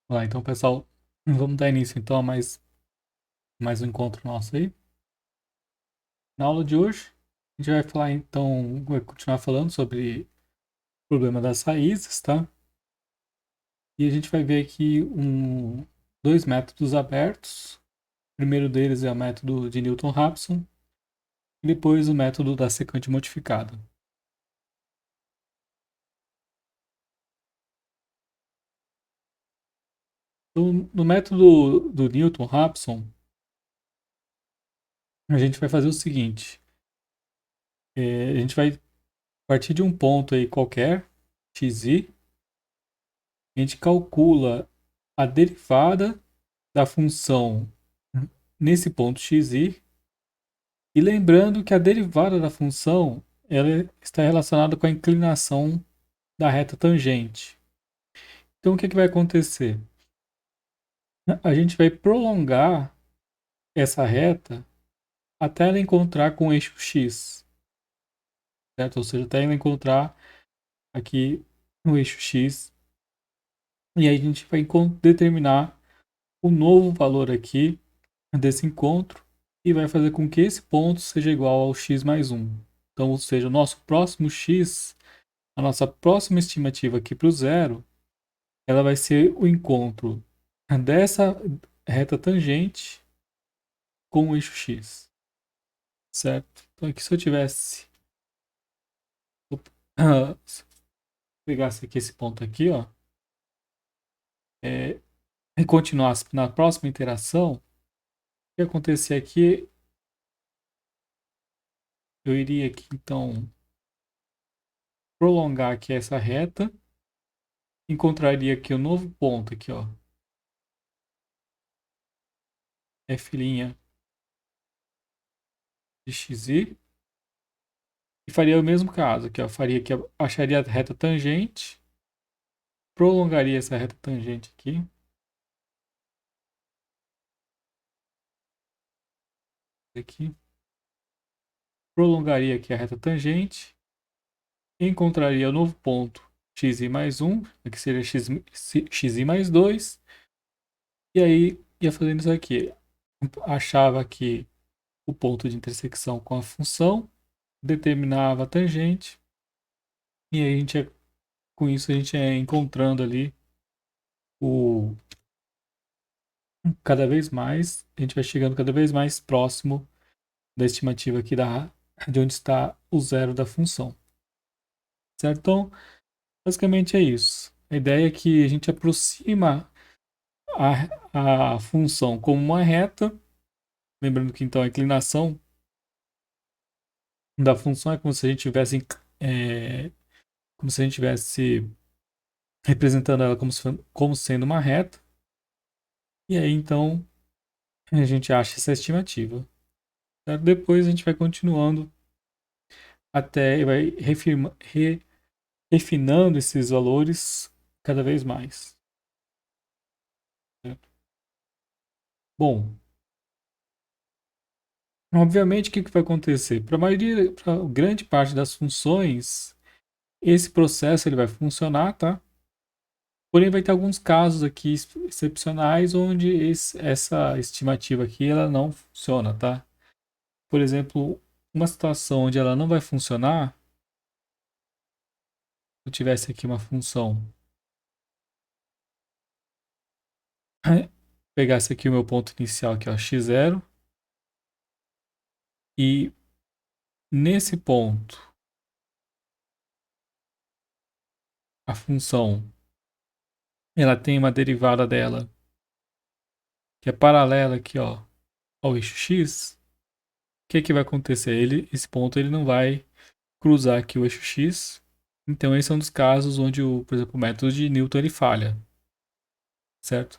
Olá, então, pessoal, vamos dar início então a mais um encontro nosso aí. Na aula de hoje, a gente vai falar então, vai continuar falando sobre o problema das raízes, tá? E a gente vai ver aqui dois métodos abertos. O primeiro deles é o método de Newton-Raphson e depois o método da secante modificada. Então, no método do Newton-Raphson, a gente vai fazer o seguinte: a gente vai partir de um ponto aí qualquer, xi, a gente calcula a derivada da função nesse ponto xi, e lembrando que a derivada da função ela está relacionada com a inclinação da reta tangente. Então o que vai acontecer? A gente vai prolongar essa reta até ela encontrar com o eixo x, certo? Ou seja, até ela encontrar aqui no eixo x, e aí a gente vai determinar o novo valor aqui desse encontro e vai fazer com que esse ponto seja igual ao x mais 1. Então, ou seja, o nosso próximo x, a nossa próxima estimativa aqui para o zero, ela vai ser o encontro dessa reta tangente com o eixo x, certo? Então, aqui se eu tivesse, se eu pegasse aqui esse ponto aqui, ó, e continuasse na próxima interação, o que ia acontecer aqui, eu iria aqui, então, prolongar aqui essa reta, encontraria aqui o novo ponto aqui, ó, f' de xi, e faria o mesmo caso aqui, ó, faria que acharia a reta tangente, prolongaria essa reta tangente aqui, prolongaria aqui a reta tangente, encontraria o novo ponto xi mais 1, que seria xi mais 2, e aí ia fazendo isso aqui, achava aqui o ponto de intersecção com a função, determinava a tangente, e aí com isso a gente ia encontrando ali o cada vez mais, a gente vai chegando cada vez mais próximo da estimativa aqui de onde está o zero da função. Certo? Então, basicamente é isso. A ideia é que a gente aproxima a função como uma reta, lembrando que então a inclinação da função é como se a gente tivesse, como se a gente tivesse representando ela como sendo uma reta, e aí então a gente acha essa estimativa. Certo? Depois a gente vai continuando até e vai refinando esses valores cada vez mais. Certo? Bom, obviamente o que vai acontecer? Para a maioria, para grande parte das funções, esse processo ele vai funcionar, tá? Porém, vai ter alguns casos aqui excepcionais onde essa estimativa aqui ela não funciona, tá? Por exemplo, uma situação onde ela não vai funcionar, se eu tivesse aqui uma função, pegasse aqui o meu ponto inicial, aqui, ó, x0, e nesse ponto a função ela tem uma derivada dela que é paralela aqui, ó, ao eixo x, o que vai acontecer? Esse ponto ele não vai cruzar aqui o eixo x. Então esse é um dos casos onde, por exemplo, o método de Newton ele falha, certo?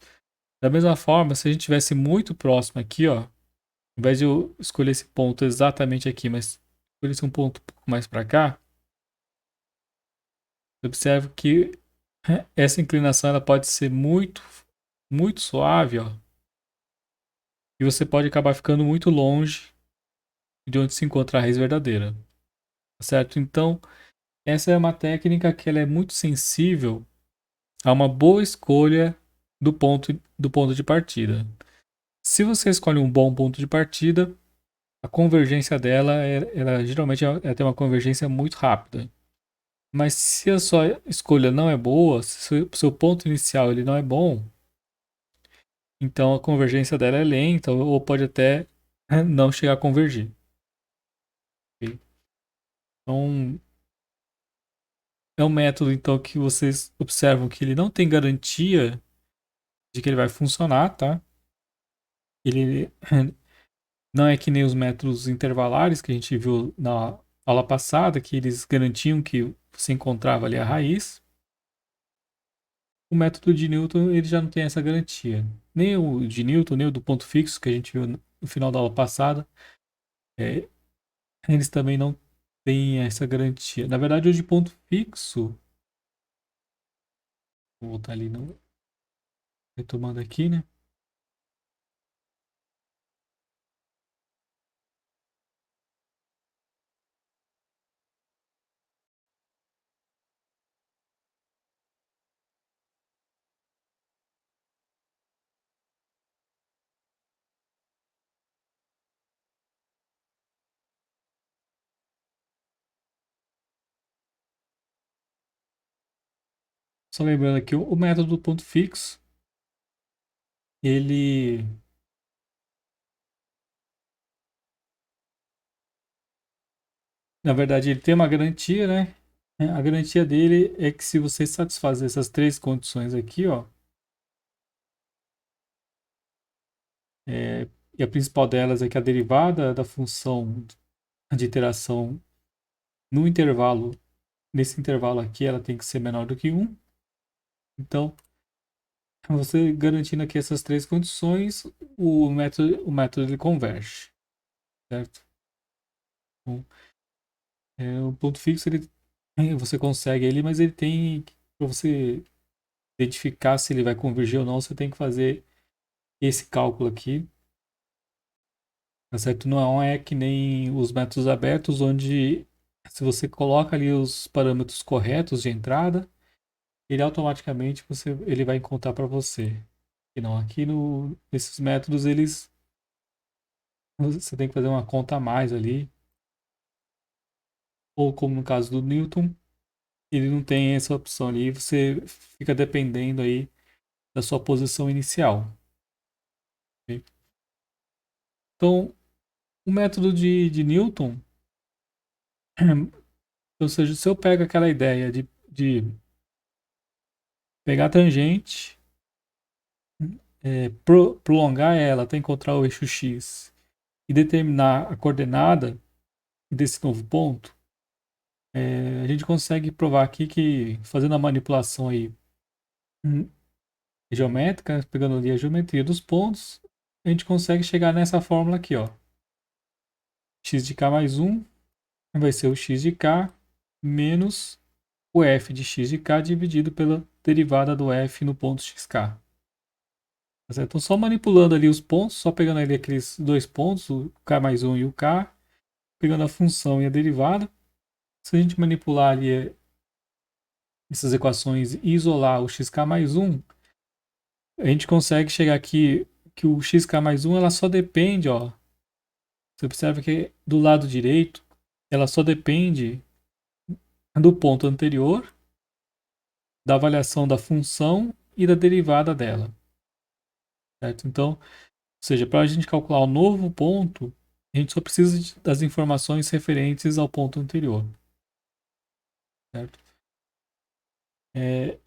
Da mesma forma, se a gente tivesse muito próximo aqui, ó, ao invés de eu escolher esse ponto exatamente aqui, mas escolhesse um ponto um pouco mais para cá, observe que essa inclinação ela pode ser muito suave, ó, e você pode acabar ficando muito longe de onde se encontra a raiz verdadeira, certo? Então, essa é uma técnica que ela é muito sensível a uma boa escolha do ponto de partida. Se você escolhe um bom ponto de partida, a convergência dela, ela geralmente é ter uma convergência muito rápida. Mas se a sua escolha não é boa, se o seu ponto inicial ele não é bom, então a convergência dela é lenta ou pode até não chegar a convergir. Ok? Então, é um método então que vocês observam que ele não tem garantia de que ele vai funcionar, tá? Ele não é que nem os métodos intervalares que a gente viu na aula passada, que eles garantiam que você encontrava ali a raiz. O método de Newton ele já não tem essa garantia. Nem o de Newton, nem o do ponto fixo que a gente viu no final da aula passada, é, eles também não têm essa garantia. Na verdade, o de ponto fixo, vou voltar ali no, retomando aqui, né? Só lembrando aqui, o método do ponto fixo, ele, na verdade, ele tem uma garantia, né? A garantia dele é que se você satisfazer essas três condições aqui, ó, é, e a principal delas é que a derivada da função de iteração no intervalo, nesse intervalo aqui, ela tem que ser menor do que 1. Então, você garantindo aqui essas três condições, o método ele converge, certo? Então, o ponto fixo, ele, você consegue ele, mas ele tem, para você identificar se ele vai convergir ou não, você tem que fazer esse cálculo aqui, tá certo? Não é que nem os métodos abertos, onde se você coloca ali os parâmetros corretos de entrada, ele automaticamente ele vai encontrar para você. E não, aqui nesses métodos você tem que fazer uma conta a mais ali, ou como no caso do Newton, ele não tem essa opção ali, você fica dependendo aí da sua posição inicial. Ok? Então, o método de Newton, ou seja, se eu pego aquela ideia de pegar a tangente, prolongar ela até encontrar o eixo X e determinar a coordenada desse novo ponto, a gente consegue provar aqui que fazendo a manipulação aí hum, geométrica, pegando ali a geometria dos pontos, a gente consegue chegar nessa fórmula aqui, ó. X de k mais 1 vai ser o x de k menos o f de x de k dividido pela derivada do f no ponto xk. Tá certo? Então, só manipulando ali os pontos, só pegando ali aqueles dois pontos, o k mais 1 e o k, pegando a função e a derivada. Se a gente manipular ali essas equações e isolar o xk mais 1, a gente consegue chegar aqui que o xk mais 1 ela só depende, ó. Você observa que do lado direito ela só depende do ponto anterior, da avaliação da função e da derivada dela. Certo? Então, ou seja, para a gente calcular o novo ponto, a gente só precisa das informações referentes ao ponto anterior. Certo? É,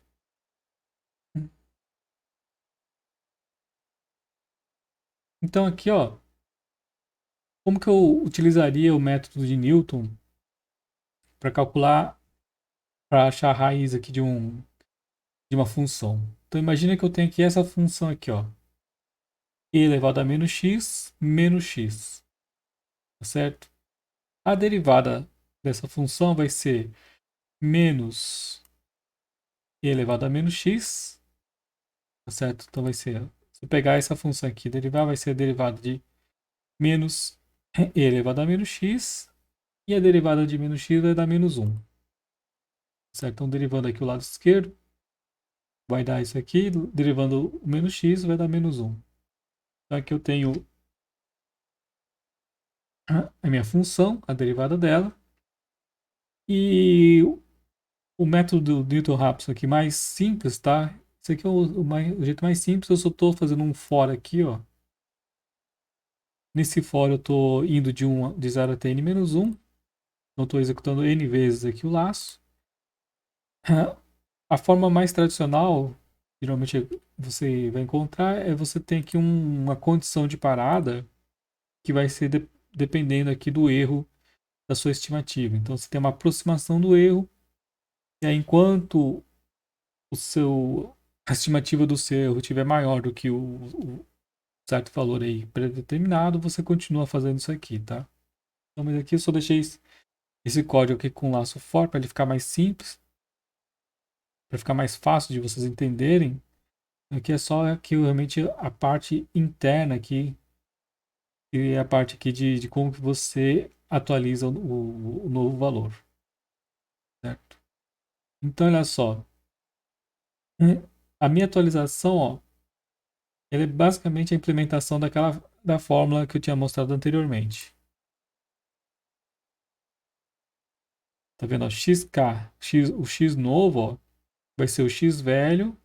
então aqui, ó, como que eu utilizaria o método de Newton para calcular, para achar a raiz aqui de uma função? Então imagina que eu tenho aqui essa função aqui, ó, e elevado a menos x, tá certo? A derivada dessa função vai ser menos e elevado a menos x, tá certo? Então vai ser, se eu pegar essa função aqui, derivar, vai ser a derivada de menos e elevado a menos x, e a derivada de menos x vai dar menos 1, certo? Então derivando aqui o lado esquerdo, vai dar isso aqui, derivando o menos x vai dar menos 1. Então aqui eu tenho a minha função, a derivada dela, e o método do Newton-Raphson aqui mais simples, tá? Esse aqui é o jeito mais simples, eu só estou fazendo um for aqui, ó. Nesse for eu estou indo de 0 até n menos 1, então estou executando n vezes aqui o laço. A forma mais tradicional, geralmente você vai encontrar, é você tem aqui uma condição de parada que vai ser dependendo aqui do erro da sua estimativa. Então você tem uma aproximação do erro, e aí enquanto a estimativa do seu erro estiver maior do que o certo valor aí predeterminado, você continua fazendo isso aqui, tá? Então, mas aqui eu só deixei esse código aqui com laço for para ele ficar mais simples, para ficar mais fácil de vocês entenderem. Aqui é só aqui realmente a parte interna aqui, e a parte aqui de como que você atualiza o novo valor, certo? Então, olha só, a minha atualização, ó, ela é basicamente a implementação da fórmula que eu tinha mostrado anteriormente. Tá vendo? Ó, o x novo, ó, vai ser o x velho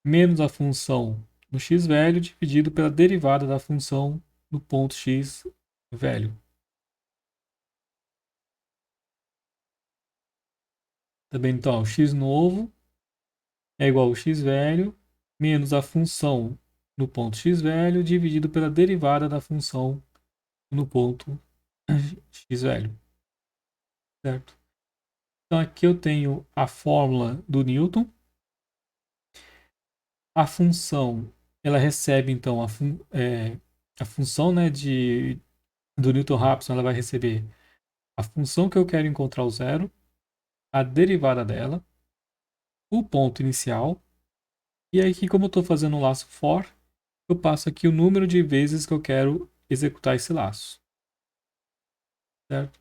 menos a função no x velho dividido pela derivada da função no ponto x velho. Tá vendo? Então, ó, o x novo é igual ao x velho menos a função no ponto x velho dividido pela derivada da função no ponto x velho, certo? Então aqui eu tenho a fórmula do Newton. A função, ela recebe então a função, né, do Newton-Raphson, ela vai receber a função que eu quero encontrar o zero, a derivada dela, o ponto inicial, e aí aqui como eu estou fazendo um laço for, eu passo aqui o número de vezes que eu quero executar esse laço, certo?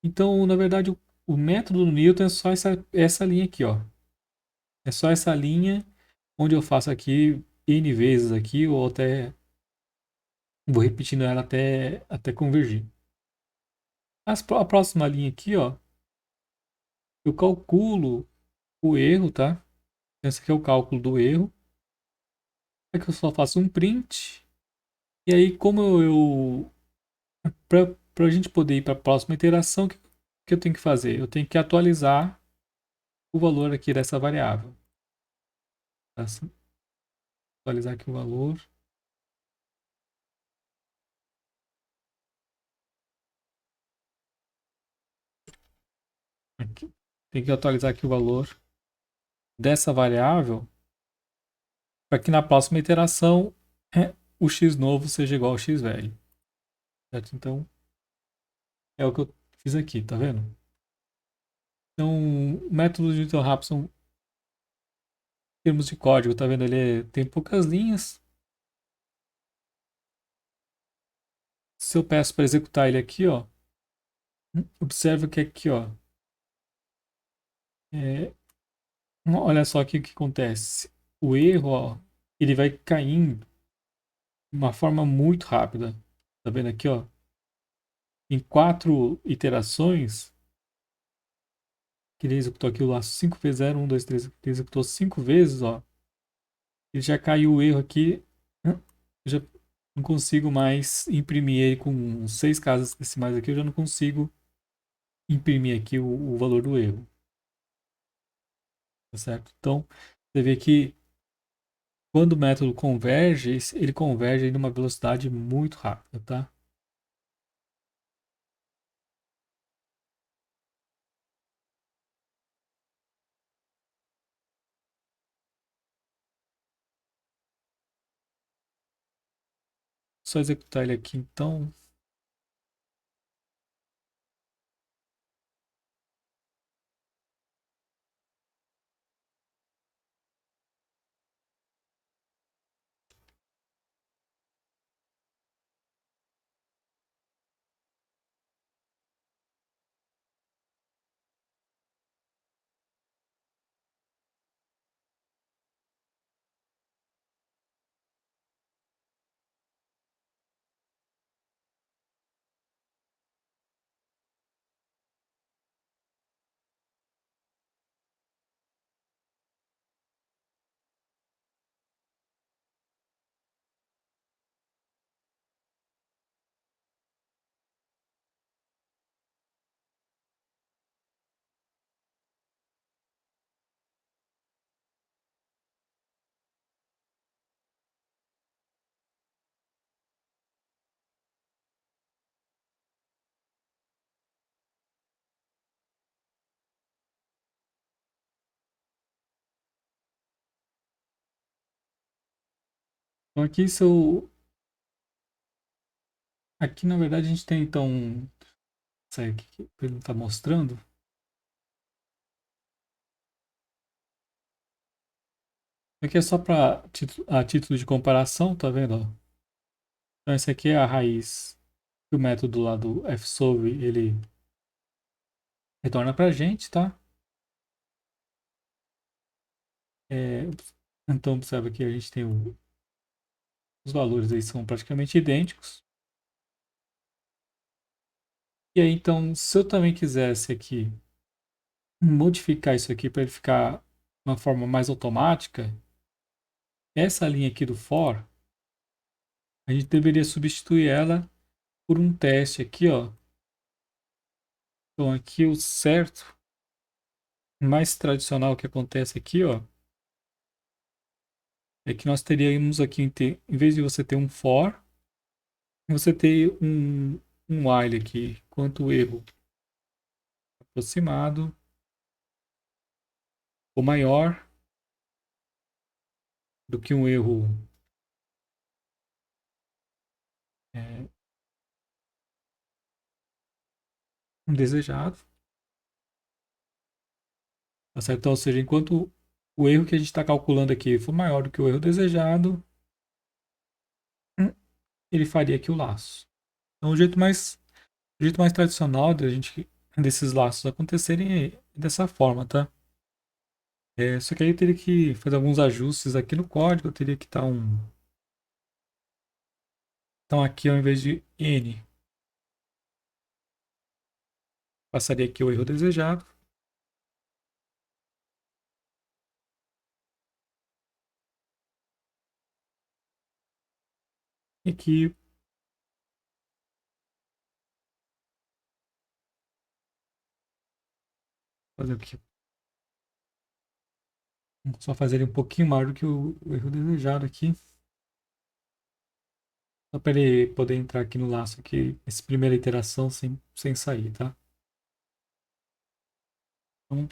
Então, na verdade, o método do Newton é só essa linha aqui, ó. É só essa linha onde eu faço aqui n vezes aqui, ou até vou repetindo ela até convergir. A próxima linha aqui, ó, eu calculo o erro, tá? Esse aqui é o cálculo do erro. É que eu só faço um print. E aí, como para a gente poder ir para a próxima iteração, que eu tenho que fazer? Eu tenho que atualizar o valor aqui dessa variável. Tá? Atualizar aqui o valor. Aqui. Tem que atualizar aqui o valor dessa variável para que na próxima iteração o x novo seja igual ao x velho. Certo? Então, é o que eu fiz aqui, tá vendo? Então, o método de Newton-Raphson, em termos de código, tá vendo? Tem poucas linhas. Se eu peço para executar ele aqui, ó, observa que aqui, ó, é, olha só aqui o que acontece. O erro, ó, ele vai caindo de uma forma muito rápida. Tá vendo aqui, ó? Em 4 iterações, que ele executou aqui o laço 5 vezes 0, 1, 2, 3, ele executou 5 vezes, ó. Ele já caiu o erro aqui. Eu já não consigo mais imprimir ele com 6 casas decimais aqui. Eu já não consigo imprimir aqui o valor do erro. Tá certo? Então, você vê que quando o método converge, ele converge em uma velocidade muito rápida, tá? Só executar ele aqui, então. Então aqui seu. Aqui na verdade a gente tem então. Isso aí que ele está mostrando. Aqui é só para a título de comparação, tá vendo? Ó? Então esse aqui é a raiz que o método lá do fsolve ele retorna para a gente, tá? É, então observa que a gente tem os valores aí são praticamente idênticos. E aí então, se eu também quisesse aqui modificar isso aqui para ele ficar de uma forma mais automática, essa linha aqui do for, a gente deveria substituir ela por um teste aqui, ó. Então aqui o certo, mais tradicional que acontece aqui, ó, é que nós teríamos aqui, em vez de você ter um for, você ter um while aqui, quanto o erro aproximado ou maior do que um erro é, indesejado. Tá certo? Então, ou seja, enquanto o erro que a gente está calculando aqui for maior do que o erro desejado, ele faria aqui o laço. Então, o jeito mais tradicional desses laços acontecerem é dessa forma, tá? Só que aí eu teria que fazer alguns ajustes aqui no código, eu teria que estar um. Então, aqui ao invés de n, passaria aqui o erro desejado. E aqui, fazer o quê? Só fazer ele um pouquinho maior do que o erro desejado aqui. Só para ele poder entrar aqui no laço aqui, essa primeira iteração sem sair, tá? Então,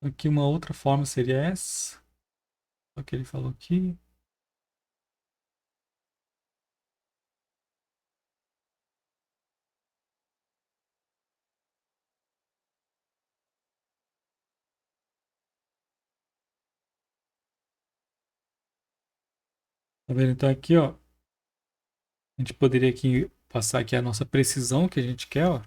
aqui uma outra forma seria essa. Só que ele falou aqui. Tá vendo? Então aqui, ó, a gente poderia aqui passar aqui a nossa precisão que a gente quer, ó.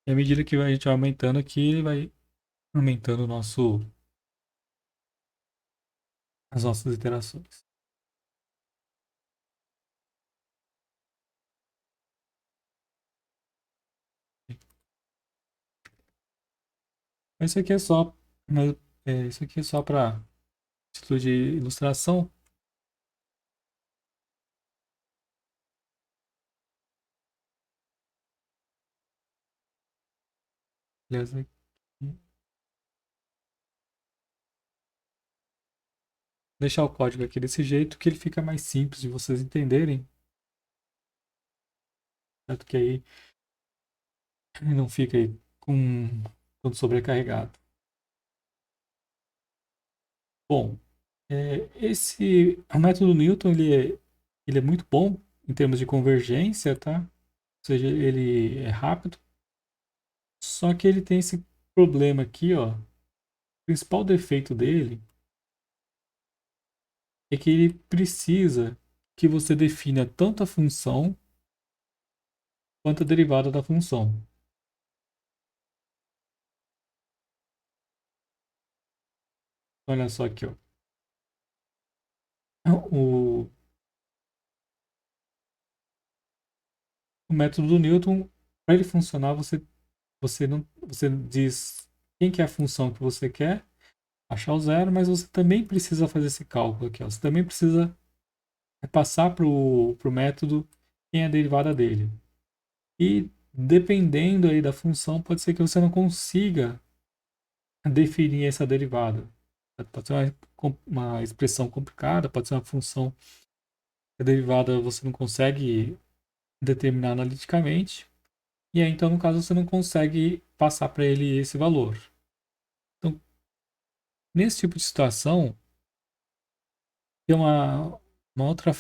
E à medida que a gente vai aumentando aqui, ele vai aumentando as nossas iterações. Mas isso aqui é só, né, isso aqui é só para título de ilustração. Beleza? Deixar o código aqui desse jeito que ele fica mais simples de vocês entenderem, certo? Que aí ele não fica aí com todo sobrecarregado. Bom, o método Newton ele é muito bom em termos de convergência, tá? Ou seja, ele é rápido, só que ele tem esse problema aqui, ó. O principal defeito dele é que ele precisa que você defina tanto a função quanto a derivada da função. Olha só aqui, ó. O, o método do Newton, para ele funcionar, você diz quem que é a função que você quer achar o zero, mas você também precisa fazer esse cálculo aqui, ó. Você também precisa passar para o método quem é a derivada dele. E dependendo aí da função, pode ser que você não consiga definir essa derivada. Pode ser uma expressão complicada, pode ser uma função que a derivada você não consegue determinar analiticamente, e aí então no caso você não consegue passar para ele esse valor. Então, nesse tipo de situação, tem uma outra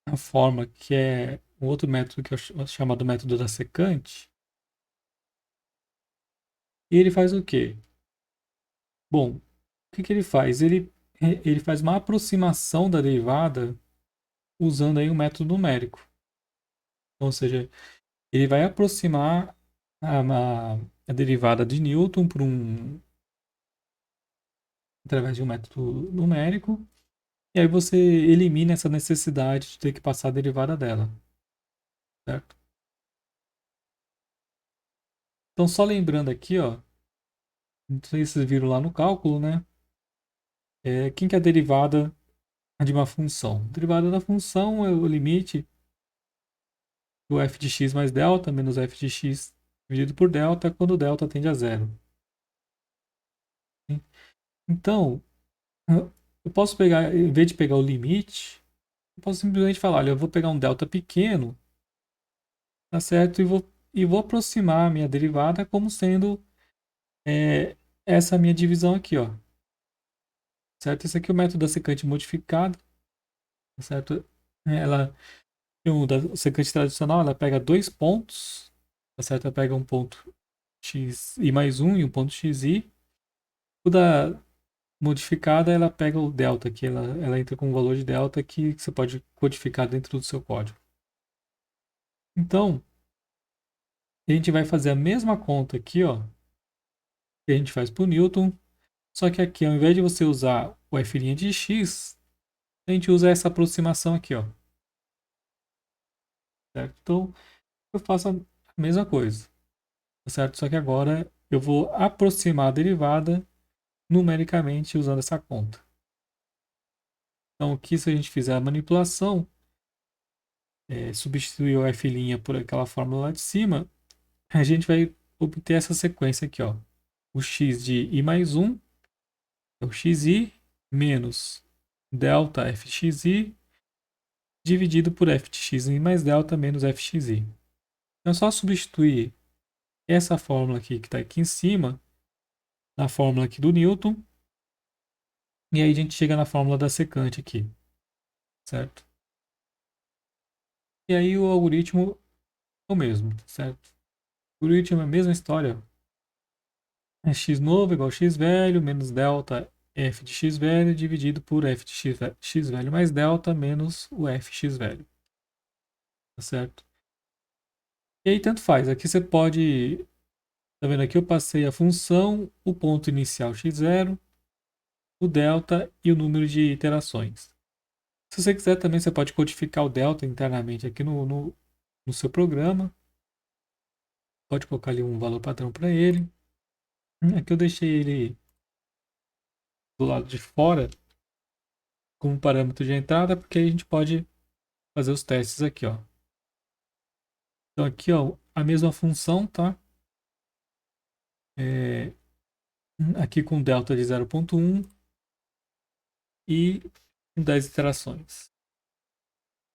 uma forma que é um outro método que é chamado método da secante, e ele faz o quê? Bom, o que ele faz? Ele faz uma aproximação da derivada usando aí um método numérico. Então, ou seja, ele vai aproximar a derivada de Newton através de um método numérico, e aí você elimina essa necessidade de ter que passar a derivada dela, certo? Então, só lembrando aqui, ó, não sei se vocês viram lá no cálculo, né? Quem que é a derivada de uma função? A derivada da função é o limite do f de x mais delta menos f de x dividido por delta quando delta tende a zero. Então, eu posso pegar, em vez de pegar o limite, eu posso simplesmente falar, olha, eu vou pegar um delta pequeno, tá certo? E vou aproximar a minha derivada como sendo é, essa minha divisão aqui, ó. Certo? Esse aqui é o método da secante modificada, tá certo? Ela, da secante tradicional, ela pega dois pontos, tá certo? Ela pega um ponto x i mais um e um ponto xi. O da modificada, ela pega o delta aqui, ela entra com um valor de delta que você pode codificar dentro do seu código. Então, a gente vai fazer a mesma conta aqui, ó, que a gente faz para o Newton, só que aqui, ao invés de você usar o f' de x, a gente usa essa aproximação aqui, ó. Certo? Então, eu faço a mesma coisa, certo? Só que agora eu vou aproximar a derivada numericamente usando essa conta. Então, aqui, se a gente fizer a manipulação, substituir o f' por aquela fórmula lá de cima, a gente vai obter essa sequência aqui, ó. O x de i mais 1 é o xi menos delta fxi dividido por f de xi mais delta menos fxi. Então é só substituir essa fórmula aqui que está aqui em cima na fórmula aqui do Newton e aí a gente chega na fórmula da secante aqui, certo? E aí o algoritmo é o mesmo, certo? O algoritmo é a mesma história. É x novo igual a x velho menos delta f de x velho dividido por f de x velho mais delta menos o fx velho. Tá certo? E aí tanto faz. Aqui você pode... Tá vendo? Aqui eu passei a função, o ponto inicial x0, o delta e o número de iterações. Se você quiser também, você pode codificar o delta internamente aqui no seu programa. Pode colocar ali um valor padrão para ele. Aqui eu deixei ele do lado de fora como parâmetro de entrada, porque aí a gente pode fazer os testes aqui, ó. Então aqui, ó, a mesma função, tá? É, aqui com delta de 0,1 e 10 iterações.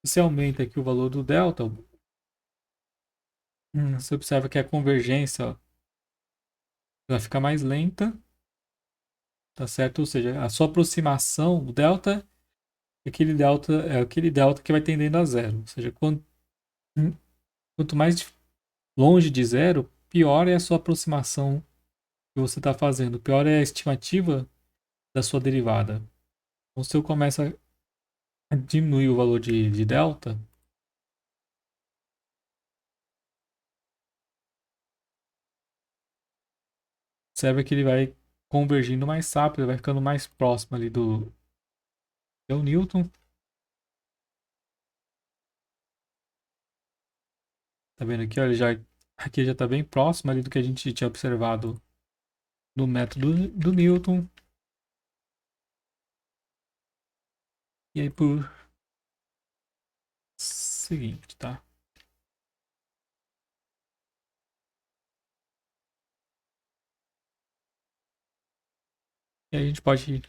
Você aumenta aqui o valor do delta, você observa que a convergência, ó, ela fica mais lenta, tá certo? Ou seja, a sua aproximação, o delta é aquele delta que vai tendendo a zero. Ou seja, quanto mais longe de zero, pior é a sua aproximação que você está fazendo, pior é a estimativa da sua derivada. Então, se eu começo a diminuir o valor de delta, observa que ele vai convergindo mais rápido, ele vai ficando mais próximo ali do Newton. Tá vendo aqui, ó, aqui já está bem próximo ali do que a gente tinha observado no método do Newton. E aí por seguinte, tá? E aí a gente pode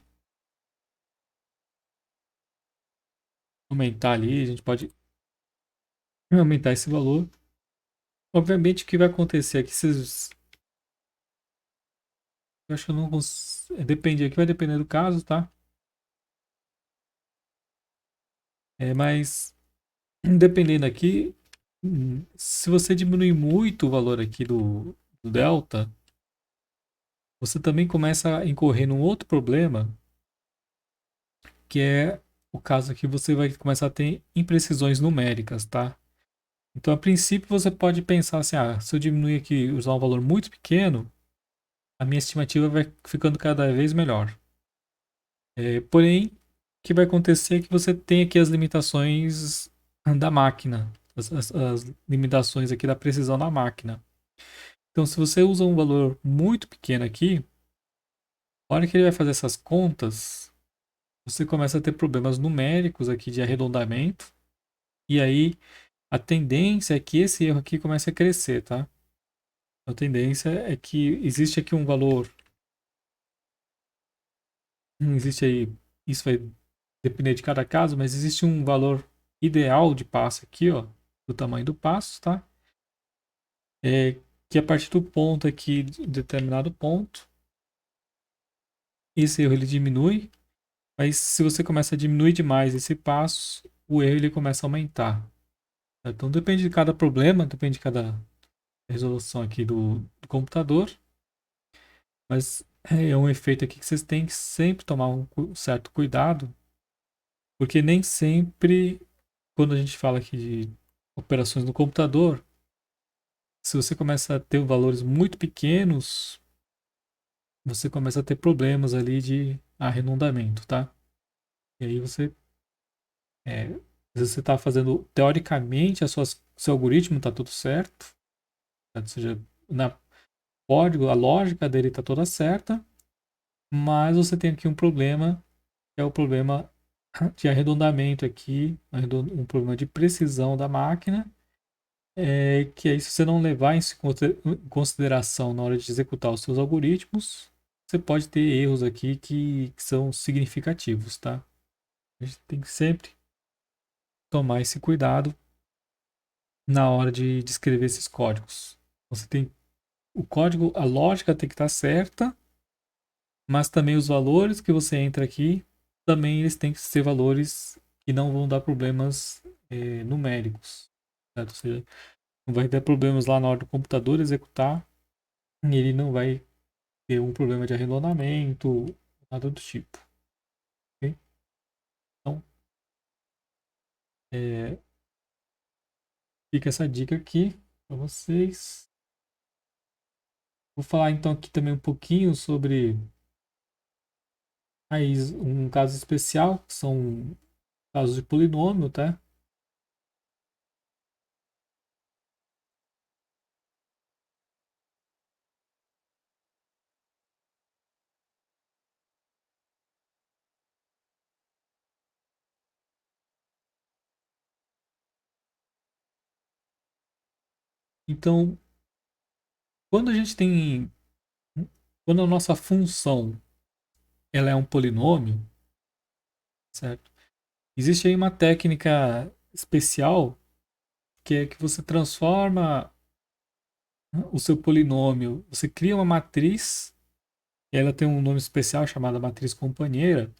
aumentar ali, a gente pode aumentar esse valor. Obviamente o que vai acontecer aqui, eu acho que eu não depende aqui, vai depender do caso, tá? Mas dependendo aqui, se você diminuir muito o valor aqui do delta, você também começa a incorrer num outro problema, que é o caso que você vai começar a ter imprecisões numéricas, tá? Então, a princípio, você pode pensar assim, se eu diminuir aqui, usar um valor muito pequeno, a minha estimativa vai ficando cada vez melhor. Porém, o que vai acontecer é que você tem aqui as limitações da máquina, as limitações aqui da precisão da máquina. Então, se você usa um valor muito pequeno aqui, a hora que ele vai fazer essas contas, você começa a ter problemas numéricos aqui de arredondamento, e aí a tendência é que esse erro aqui comece a crescer, tá? A tendência é que existe aqui um valor, não existe aí, isso vai depender de cada caso, mas existe um valor ideal de passo aqui, ó, do tamanho do passo, tá? Que a partir do ponto aqui, de determinado ponto, esse erro ele diminui, mas se você começa a diminuir demais esse passo, o erro ele começa a aumentar. Tá? Então depende de cada problema, depende de cada resolução aqui do computador, mas é um efeito aqui que vocês têm que sempre tomar um certo cuidado, porque nem sempre, quando a gente fala aqui de operações no computador, se você começa a ter valores muito pequenos, você começa a ter problemas ali de arredondamento, tá? E aí às vezes você está fazendo, teoricamente, seu algoritmo está tudo certo, tá? Ou seja, na código, a lógica dele está toda certa, mas você tem aqui um problema, que é o problema de arredondamento aqui, um problema de precisão da máquina, que aí se você não levar isso em consideração na hora de executar os seus algoritmos, você pode ter erros aqui que são significativos, tá? A gente tem que sempre tomar esse cuidado na hora de escrever esses códigos. Você tem o código, a lógica tem que estar certa, mas também os valores que você entra aqui, também eles têm que ser valores que não vão dar problemas numéricos, certo? Ou seja, não vai ter problemas lá na hora do computador executar, e ele não vai ter um problema de arredondamento, nada do tipo. Ok? Então, é, fica essa dica aqui para vocês. Vou falar então aqui também um pouquinho sobre um caso especial, que são casos de polinômio, tá? Então, quando a gente tem, quando a nossa função ela é um polinômio, certo? Existe aí uma técnica especial que é que você transforma o seu polinômio, você cria uma matriz, e ela tem um nome especial chamada matriz companheira,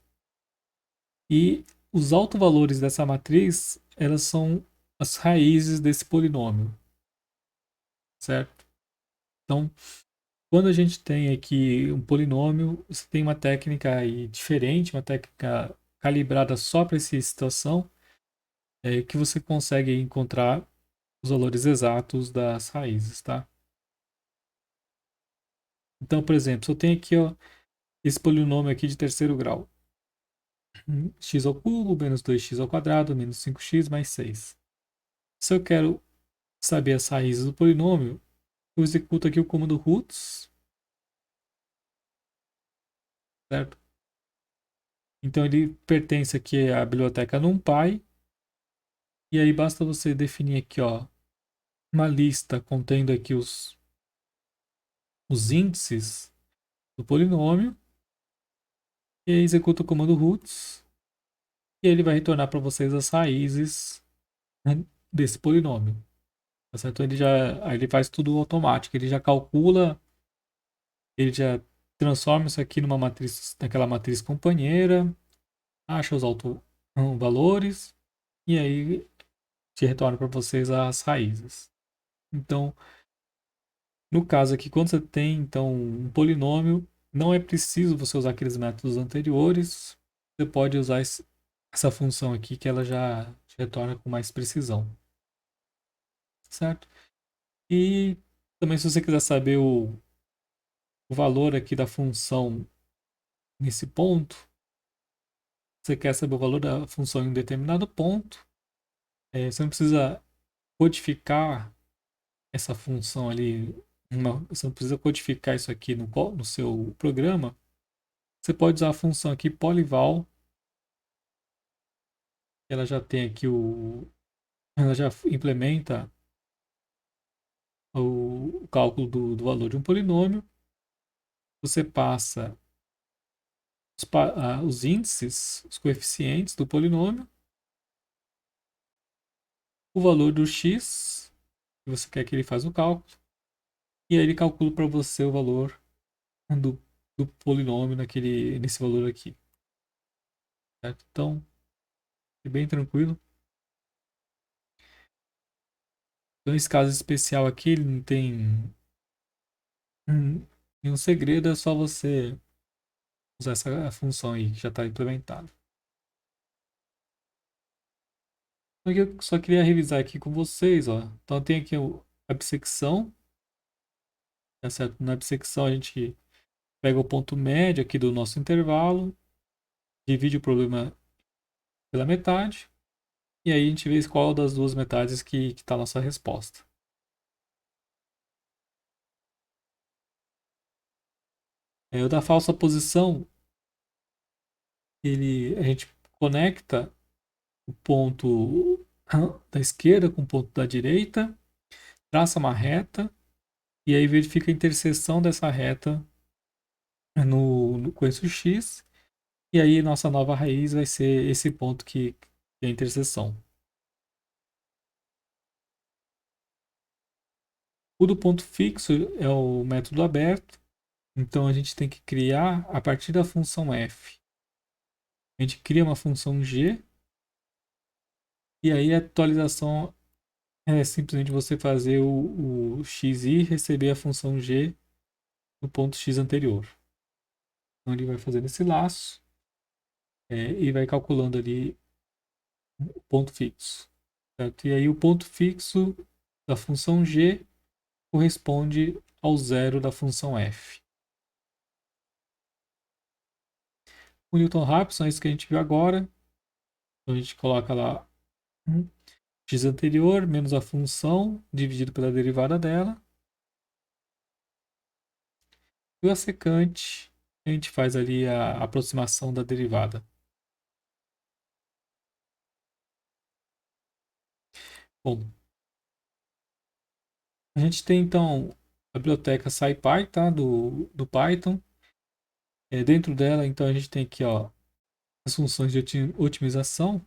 e os autovalores dessa matriz, elas são as raízes desse polinômio, certo? Então, quando a gente tem aqui um polinômio, você tem uma técnica aí diferente, uma técnica calibrada só para essa situação, que você consegue encontrar os valores exatos das raízes, tá? Então, por exemplo, se eu tenho aqui ó, esse polinômio aqui de terceiro grau, x ao cubo menos 2x ao quadrado menos 5x mais 6. Se eu quero saber as raízes do polinômio, eu executo aqui o comando roots, certo? Então ele pertence aqui à biblioteca NumPy, e aí basta você definir aqui ó, uma lista contendo aqui os índices do polinômio, E aí executa o comando roots e ele vai retornar para vocês as raízes, né, desse polinômio. Tá certo? Aí ele faz tudo automático, ele já calcula, ele já transforma isso aqui numa matriz, naquela matriz companheira, acha os valores e aí te retorna para vocês as raízes. Então, no caso aqui, quando você tem então um polinômio, não é preciso você usar aqueles métodos anteriores. Você pode usar essa função aqui que ela já te retorna com mais precisão, certo? E também se você quiser saber o valor aqui da função nesse ponto, você quer saber o valor da função em um determinado ponto, você não precisa codificar essa função ali, você não precisa codificar isso aqui no seu programa. Você pode usar a função aqui polyval, ela já tem aqui ela já implementa o cálculo do valor de um polinômio. Você passa os índices, os coeficientes do polinômio, o valor do x, que você quer que ele faça o cálculo, e aí ele calcula para você o valor do, do polinômio nesse valor aqui. Certo? Então, é bem tranquilo. Então, esse caso especial aqui, ele não tem nenhum segredo, é só você usar essa função aí que já está implementada. Então, aqui eu só queria revisar aqui com vocês, ó. Então tem aqui a bissecção, tá certo? Na bissecção a gente pega o ponto médio aqui do nosso intervalo, divide o problema pela metade, e aí a gente vê qual das duas metades que está a nossa resposta. O da falsa posição, a gente conecta o ponto da esquerda com o ponto da direita, traça uma reta, e aí verifica a interseção dessa reta com esse x, e aí nossa nova raiz vai ser esse ponto que é a interseção. O do ponto fixo é o método aberto, então a gente tem que criar a partir da função f. A gente cria uma função g, e aí a atualização é simplesmente você fazer o x e receber a função g no ponto x anterior. Então ele vai fazendo esse laço e vai calculando ali o ponto fixo. Certo? E aí o ponto fixo da função g corresponde ao zero da função f. O Newton-Raphson é isso que a gente viu agora. Então a gente coloca lá x anterior menos a função dividido pela derivada dela. E o assecante, a gente faz ali a aproximação da derivada. Bom, a gente tem então a biblioteca SciPy, tá? do Python. Dentro dela, então, a gente tem aqui ó, as funções de otimização.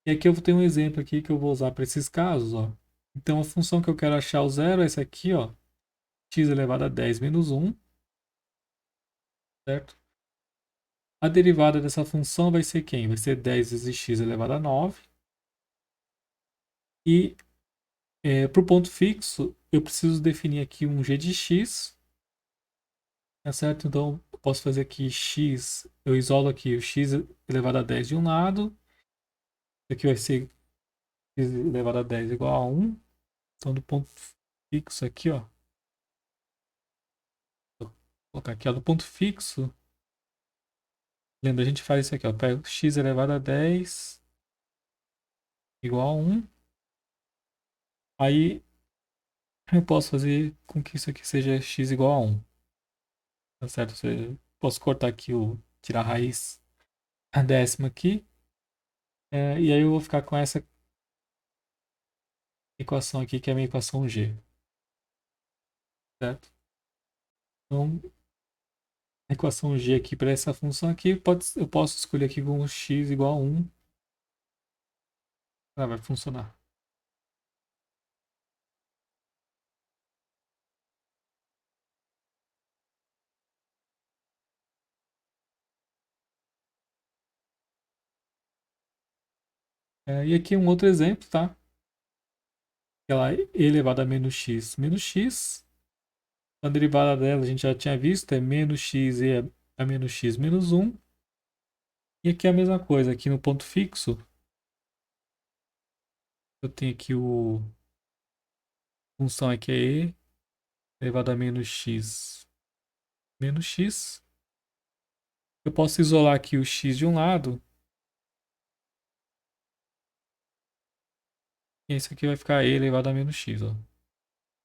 E aqui eu vou ter um exemplo aqui que eu vou usar para esses casos. Ó. Então, a função que eu quero achar o zero é essa aqui, ó, x elevado a 10 menos 1, certo? A derivada dessa função vai ser quem? Vai ser 10 vezes x elevado a 9. E para o ponto fixo, eu preciso definir aqui um g de x, tá certo? Então, eu posso fazer aqui x, eu isolo aqui o x elevado a 10 de um lado, isso aqui vai ser x elevado a 10 igual a 1. Então, do ponto fixo aqui, ó, vou colocar aqui, ó, do ponto fixo, lembra, a gente faz isso aqui, ó, pega x elevado a 10 igual a 1. Aí, eu posso fazer com que isso aqui seja x igual a 1. Tá certo? Posso cortar aqui, tirar a raiz a décima aqui. E aí eu vou ficar com essa equação aqui, que é a minha equação g. Certo? Então, a equação g aqui para essa função aqui, eu posso escolher aqui com x igual a 1. Ela vai funcionar. E aqui um outro exemplo, tá? Ela é elevado a menos x. Menos x, a derivada dela a gente já tinha visto, é menos x e a menos x menos 1. E aqui é a mesma coisa, aqui no ponto fixo, eu tenho aqui a função aqui é e elevado a menos x menos x. Eu posso isolar aqui o x de um lado, e isso aqui vai ficar e elevado a menos x. Ó.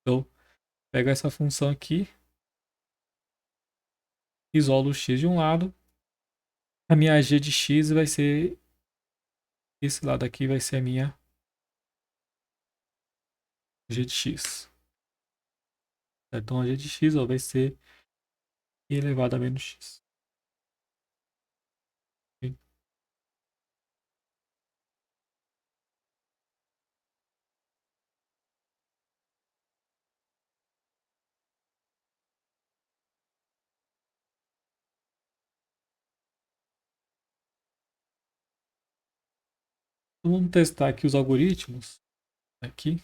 Então, pego essa função aqui, isolo o x de um lado, a minha g de x vai ser, esse lado aqui vai ser a minha g de x. Então a g de x ó, vai ser e elevado a menos x. Ok? Então vamos testar aqui os algoritmos. Aqui.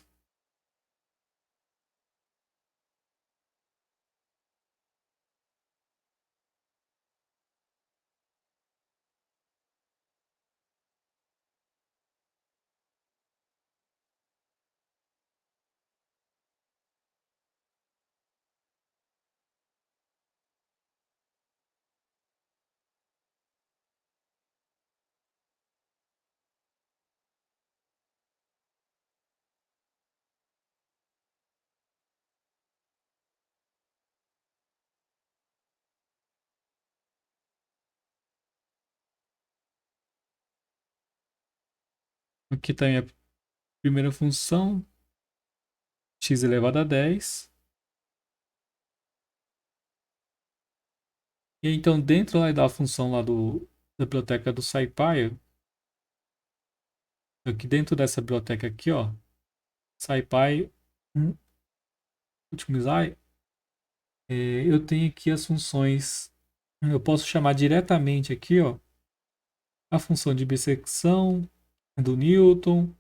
Aqui está a minha primeira função, x elevado a 10. E então, dentro lá da função lá da biblioteca do SciPy, aqui dentro dessa biblioteca aqui, ó, SciPy Optimize, eu tenho aqui as funções. Eu posso chamar diretamente aqui, ó, a função de bissecção do Newton,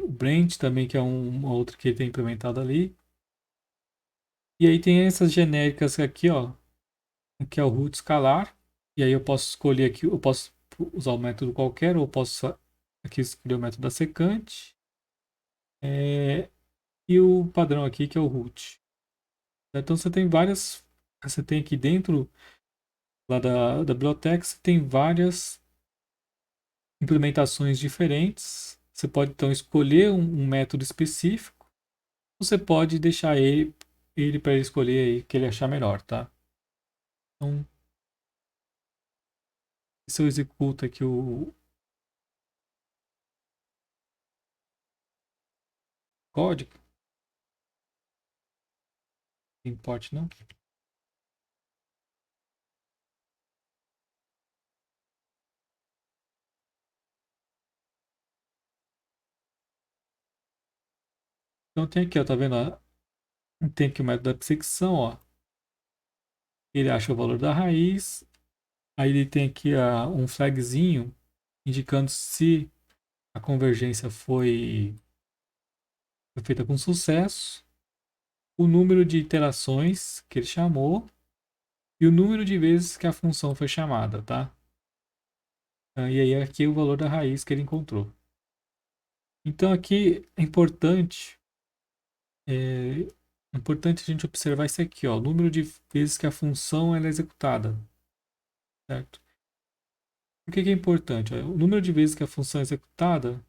o Brent também, que é uma outra que ele tem implementado ali. E aí tem essas genéricas aqui, ó, que é o root escalar. E aí eu posso escolher aqui, eu posso usar o método qualquer, ou posso aqui escolher o método da secante. E o padrão aqui, que é o root. Então você tem várias. Você tem aqui dentro lá da biblioteca, você tem várias implementações diferentes. Você pode então escolher um método específico. Você pode deixar ele para escolher aí que ele achar melhor, tá? Então, se eu executo aqui o código, import não. Então tem aqui, ó, tá vendo? Ó? Tem aqui o método da bissecção, ó. Ele acha o valor da raiz. Aí ele tem aqui um flagzinho indicando se a convergência foi feita com sucesso, o número de iterações que ele chamou e o número de vezes que a função foi chamada, tá? E aí aqui é o valor da raiz que ele encontrou. Então aqui é importante a gente observar isso aqui, ó, o número de vezes que a função ela é executada, certo? Por que é importante? Ó, o número de vezes que a função é executada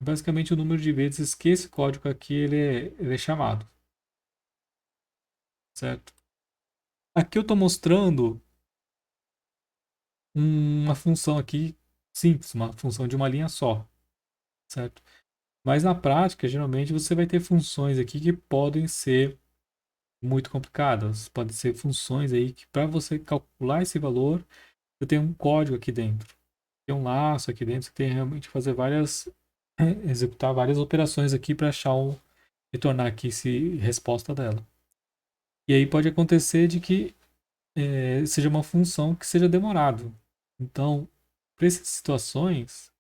é basicamente o número de vezes que esse código aqui ele é chamado, certo? Aqui eu estou mostrando uma função aqui simples, uma função de uma linha só, certo? Mas na prática, geralmente você vai ter funções aqui que podem ser muito complicadas. Podem ser funções aí que para você calcular esse valor, você tem um código aqui dentro. Tem um laço aqui dentro, você tem realmente que fazer várias, executar várias operações aqui para achar retornar aqui esse resposta dela. E aí pode acontecer de que seja uma função que seja demorado. Então, para essas situações,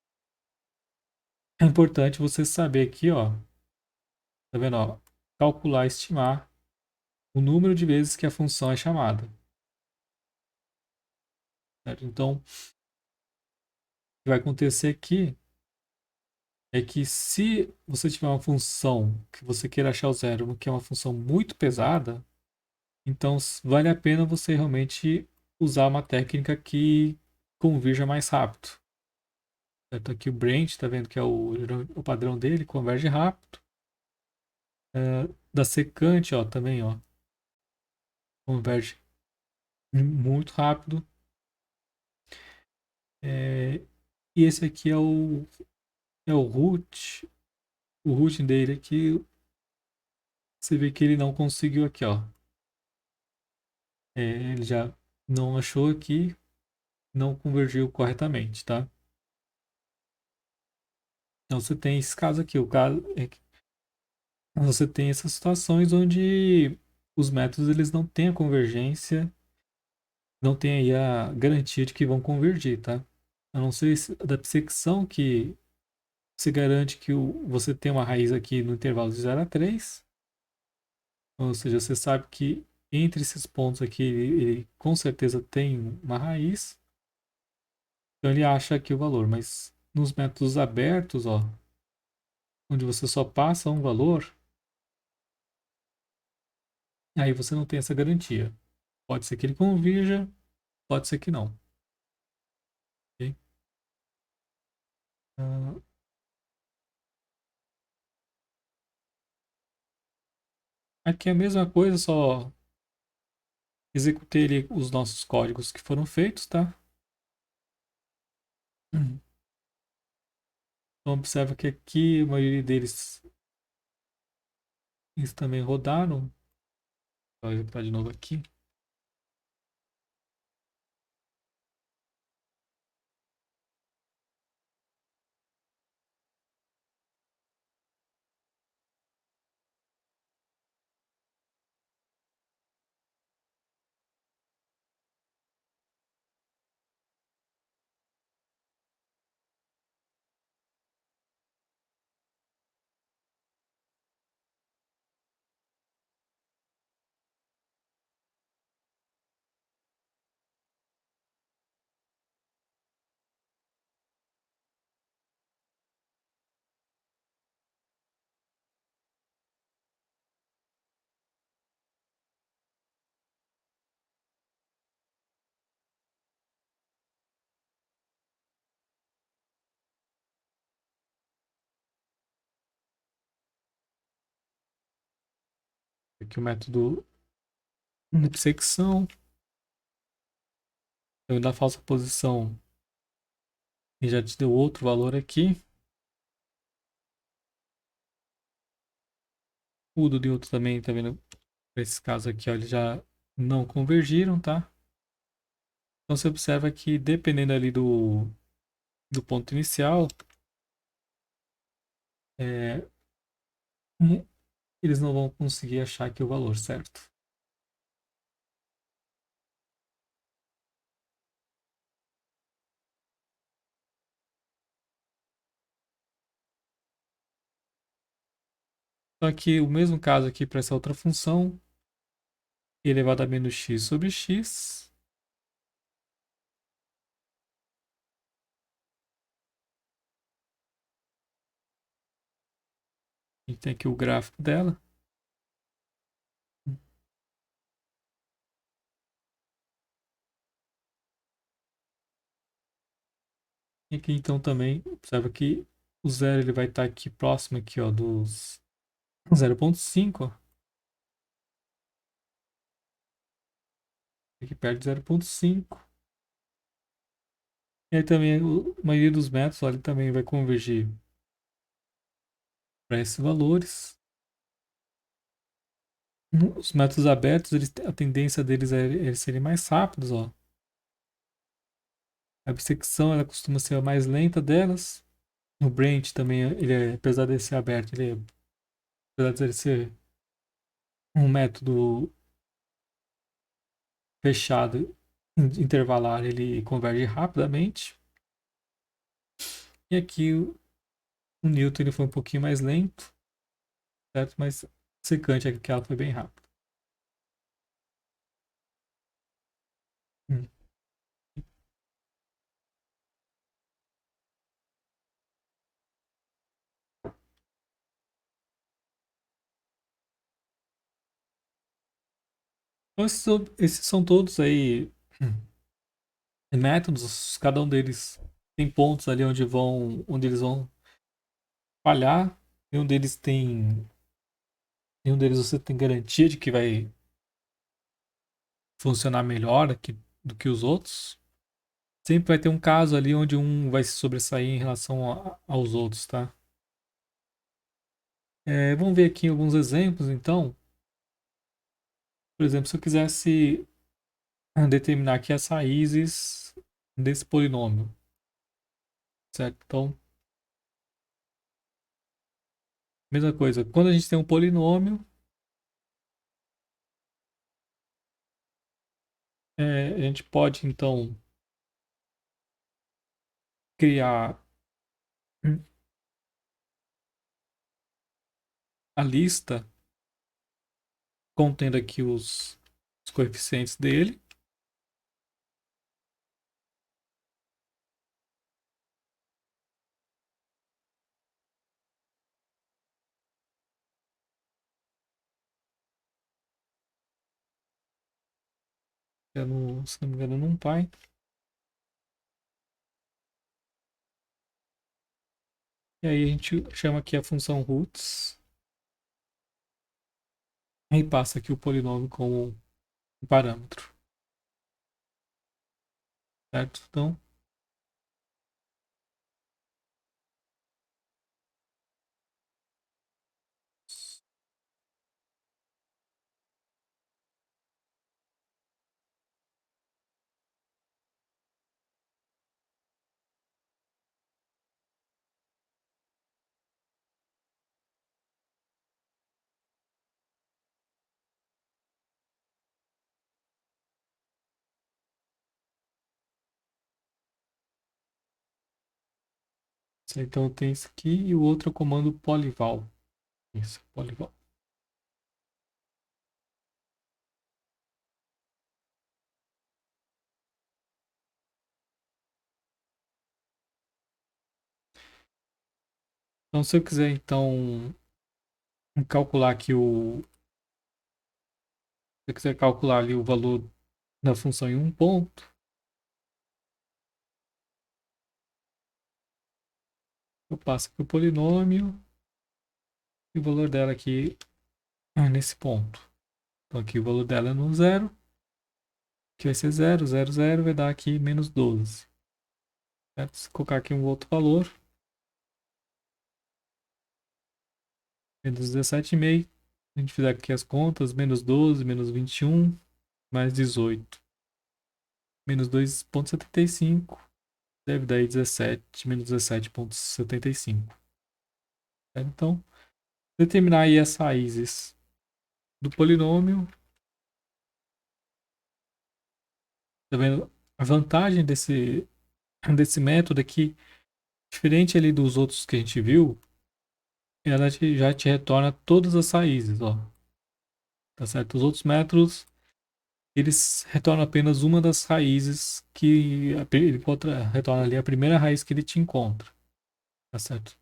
é importante você saber aqui, ó, tá vendo, ó, calcular, estimar o número de vezes que a função é chamada. Certo? Então, o que vai acontecer aqui é que se você tiver uma função que você queira achar o zero, que é uma função muito pesada, então vale a pena você realmente usar uma técnica que convirja mais rápido. Certo? Aqui o Brent, tá vendo que é o padrão dele, converge rápido. Da secante, ó, também, ó, converge muito rápido. É, e esse aqui é o root. O root dele aqui, você vê que ele não conseguiu aqui, ó. Ele já não achou aqui, não convergiu corretamente, tá? Então você tem esse caso aqui. O caso é que você tem essas situações onde os métodos eles não têm a convergência, não tem aí a garantia de que vão convergir, tá? A não ser da secção que se garante que você tem uma raiz aqui no intervalo de 0 a 3, ou seja, você sabe que entre esses pontos aqui ele com certeza tem uma raiz, então ele acha aqui o valor, mas nos métodos abertos, ó, onde você só passa um valor, aí você não tem essa garantia. Pode ser que ele convirja, pode ser que não. Ok? Ah, aqui é a mesma coisa, só executei ali os nossos códigos que foram feitos, tá? Então observa que aqui a maioria deles eles também rodaram. Vou executar de novo aqui. Aqui o método de secção. Eu da falsa posição e já te deu outro valor aqui. O do outro também, tá vendo? Nesse caso aqui, ó, eles já não convergiram, tá? Então você observa que dependendo ali do ponto inicial, é, eles não vão conseguir achar aqui o valor, certo? Só que o mesmo caso aqui para essa outra função, elevado a menos x sobre x. A gente tem aqui o gráfico dela. E aqui então também, observa que o zero ele vai estar aqui próximo aqui, ó, dos 0,5, ó. Aqui perto de 0,5. E aí também a maioria dos métodos ó, ele também vai convergir para esses valores. Os métodos abertos, a tendência deles é eles serem mais rápidos, ó. A bissecção, ela costuma ser a mais lenta delas. O branch também, apesar de ser aberto, apesar de ele ser um método fechado, intervalar, ele converge rapidamente. E aqui o Newton ele foi um pouquinho mais lento, certo? Mas secante aqui que ela foi bem rápida. Hum. Então, esses são todos aí métodos, cada um deles tem pontos ali onde eles vão falhar. Nenhum deles você tem garantia de que vai funcionar melhor do que os outros. Sempre vai ter um caso ali onde um vai se sobressair em relação aos outros, tá? Vamos ver aqui alguns exemplos, então. Por exemplo, se eu quisesse determinar aqui as raízes desse polinômio, certo? Então, mesma coisa. Quando a gente tem um polinômio, a gente pode, então, criar a lista contendo aqui os coeficientes dele. Se não me engano, num pai. E aí a gente chama aqui a função roots e passa aqui o polinômio como um parâmetro, certo? Então, então tem isso aqui e o outro é o comando polyval. Isso, polyval. Então, se eu quiser, então, calcular aqui se eu quiser calcular ali o valor da função em um ponto, eu passo aqui o polinômio e o valor dela aqui nesse ponto. Então, aqui o valor dela é no zero, que vai ser zero, zero, zero, vai dar aqui menos 12. Certo? Se colocar aqui um outro valor, menos 17,5. A gente fizer aqui as contas, menos 12, menos 21, mais 18. Menos 2,75 deve dar aí 17, menos 17,75. Então, determinar aí as raízes do polinômio. Tá vendo? A vantagem desse método é que, diferente ali dos outros que a gente viu, ela já te retorna todas as raízes, ó. Tá certo? Os outros métodos, eles retornam apenas uma das raízes que ele retorna ali a primeira raiz que ele te encontra. Tá certo?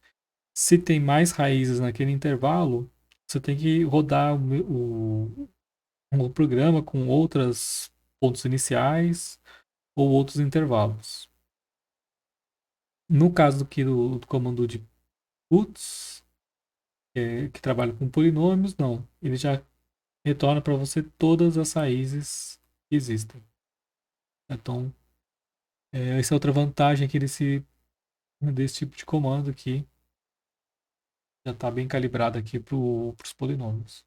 Se tem mais raízes naquele intervalo, você tem que rodar o programa com outros pontos iniciais ou outros intervalos. No caso do comando de puts, que trabalha com polinômios, não. Ele já retorna para você todas as raízes que existem. Então, essa é outra vantagem aqui desse tipo de comando aqui. Já está bem calibrado aqui para os polinômios.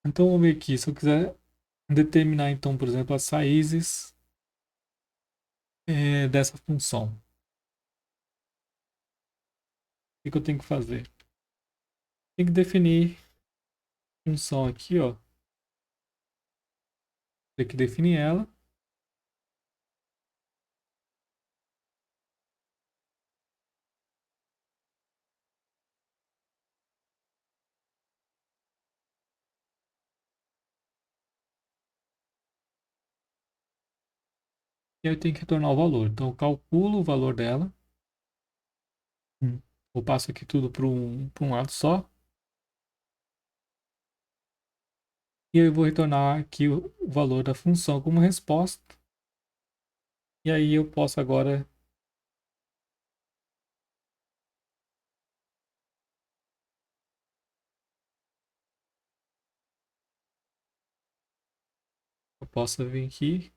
Então vamos ver aqui, se eu quiser determinar então, por exemplo, as raízes dessa função. O que eu tenho que fazer? Tem que definir a função aqui, ó. Tem que definir ela. E aí eu tenho que retornar o valor. Então eu calculo o valor dela. Eu passo aqui tudo para um lado só. E eu vou retornar aqui o valor da função como resposta. E aí eu posso agora eu posso vir aqui.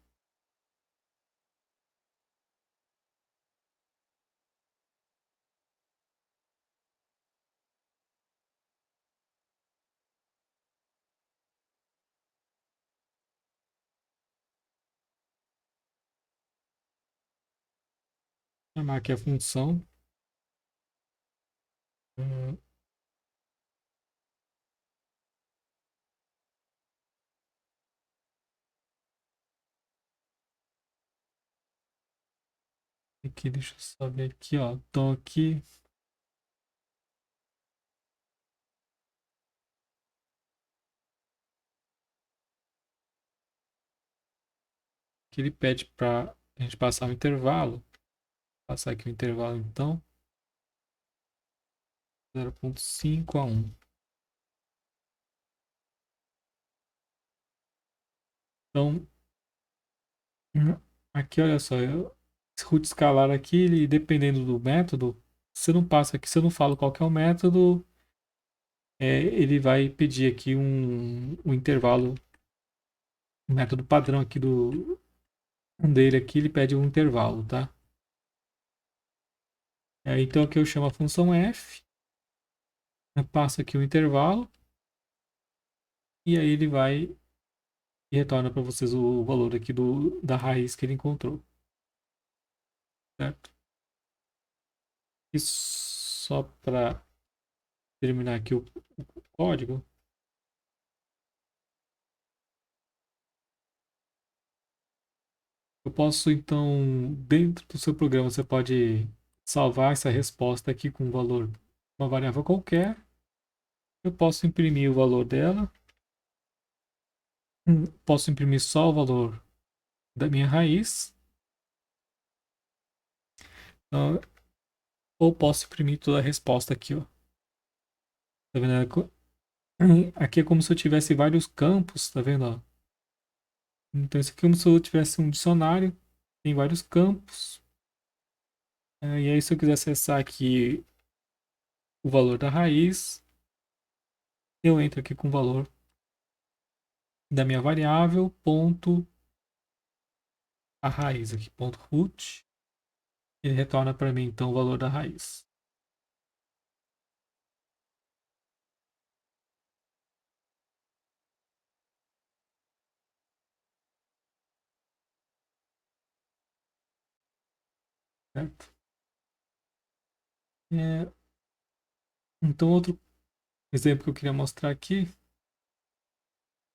Chamar aqui a função. Hum, Aqui, deixa eu só ver aqui, ó. Então aqui que ele pede para a gente passar o intervalo. Passar aqui o intervalo então. 0,5 a 1. Então, aqui olha só, esse root escalar aqui, ele, dependendo do método, se eu não passa aqui, se eu não falo qual que é o método, ele vai pedir aqui um intervalo, o método padrão aqui dele aqui, ele pede um intervalo, tá? Então aqui eu chamo a função f, eu passo aqui o intervalo, e aí ele vai e retorna para vocês o valor aqui da raiz que ele encontrou, certo? E só para terminar aqui o código, eu posso então, dentro do seu programa, você pode salvar essa resposta aqui com um valor, uma variável qualquer. Eu posso imprimir o valor dela, posso imprimir só o valor da minha raiz, então, ou posso imprimir toda a resposta aqui, ó. Tá vendo? Aqui é como se eu tivesse vários campos, tá vendo? Ó? Então isso aqui é como se eu tivesse um dicionário, tem vários campos. E aí se eu quiser acessar aqui o valor da raiz, eu entro aqui com o valor da minha variável, ponto a raiz aqui, ponto root, ele retorna para mim então o valor da raiz. Certo? É, então outro exemplo que eu queria mostrar aqui,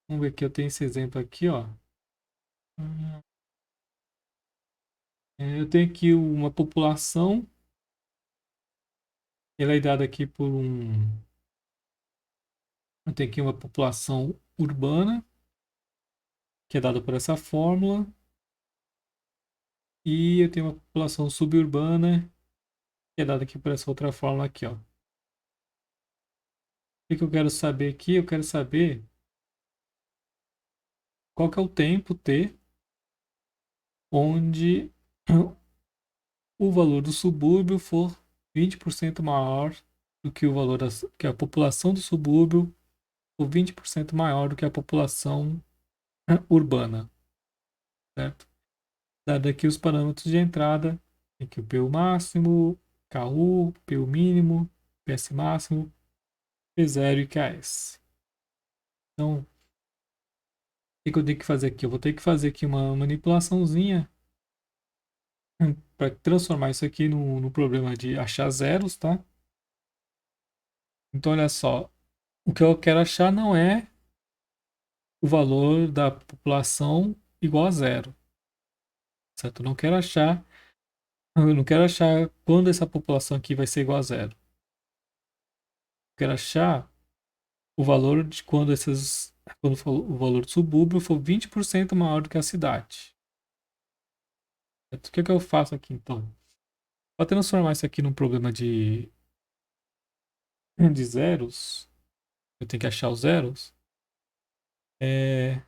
vamos ver que eu tenho esse exemplo aqui, ó. Eu tenho aqui uma população, ela é dada aqui por eu tenho aqui uma população urbana, que é dada por essa fórmula, e eu tenho uma população suburbana, que é dada aqui por essa outra fórmula aqui, ó. O que eu quero saber aqui? Eu quero saber qual que é o tempo t onde o valor do subúrbio for 20% maior do que o valor que a população do subúrbio for 20% maior do que a população urbana, certo? Dado aqui os parâmetros de entrada, tem aqui o PU máximo, KU, PU mínimo, PS máximo, P0 e KS. Então, o que eu tenho que fazer aqui? Eu vou ter que fazer aqui uma manipulaçãozinha para transformar isso aqui no problema de achar zeros, tá? Então, olha só. O que eu quero achar não é o valor da população igual a zero, certo? Eu não quero achar quando essa população aqui vai ser igual a zero. Eu quero achar o valor de quando o valor do subúrbio for 20% maior do que a cidade. Certo? O que eu faço aqui então? Para transformar isso aqui num problema de zeros, eu tenho que achar os zeros. É,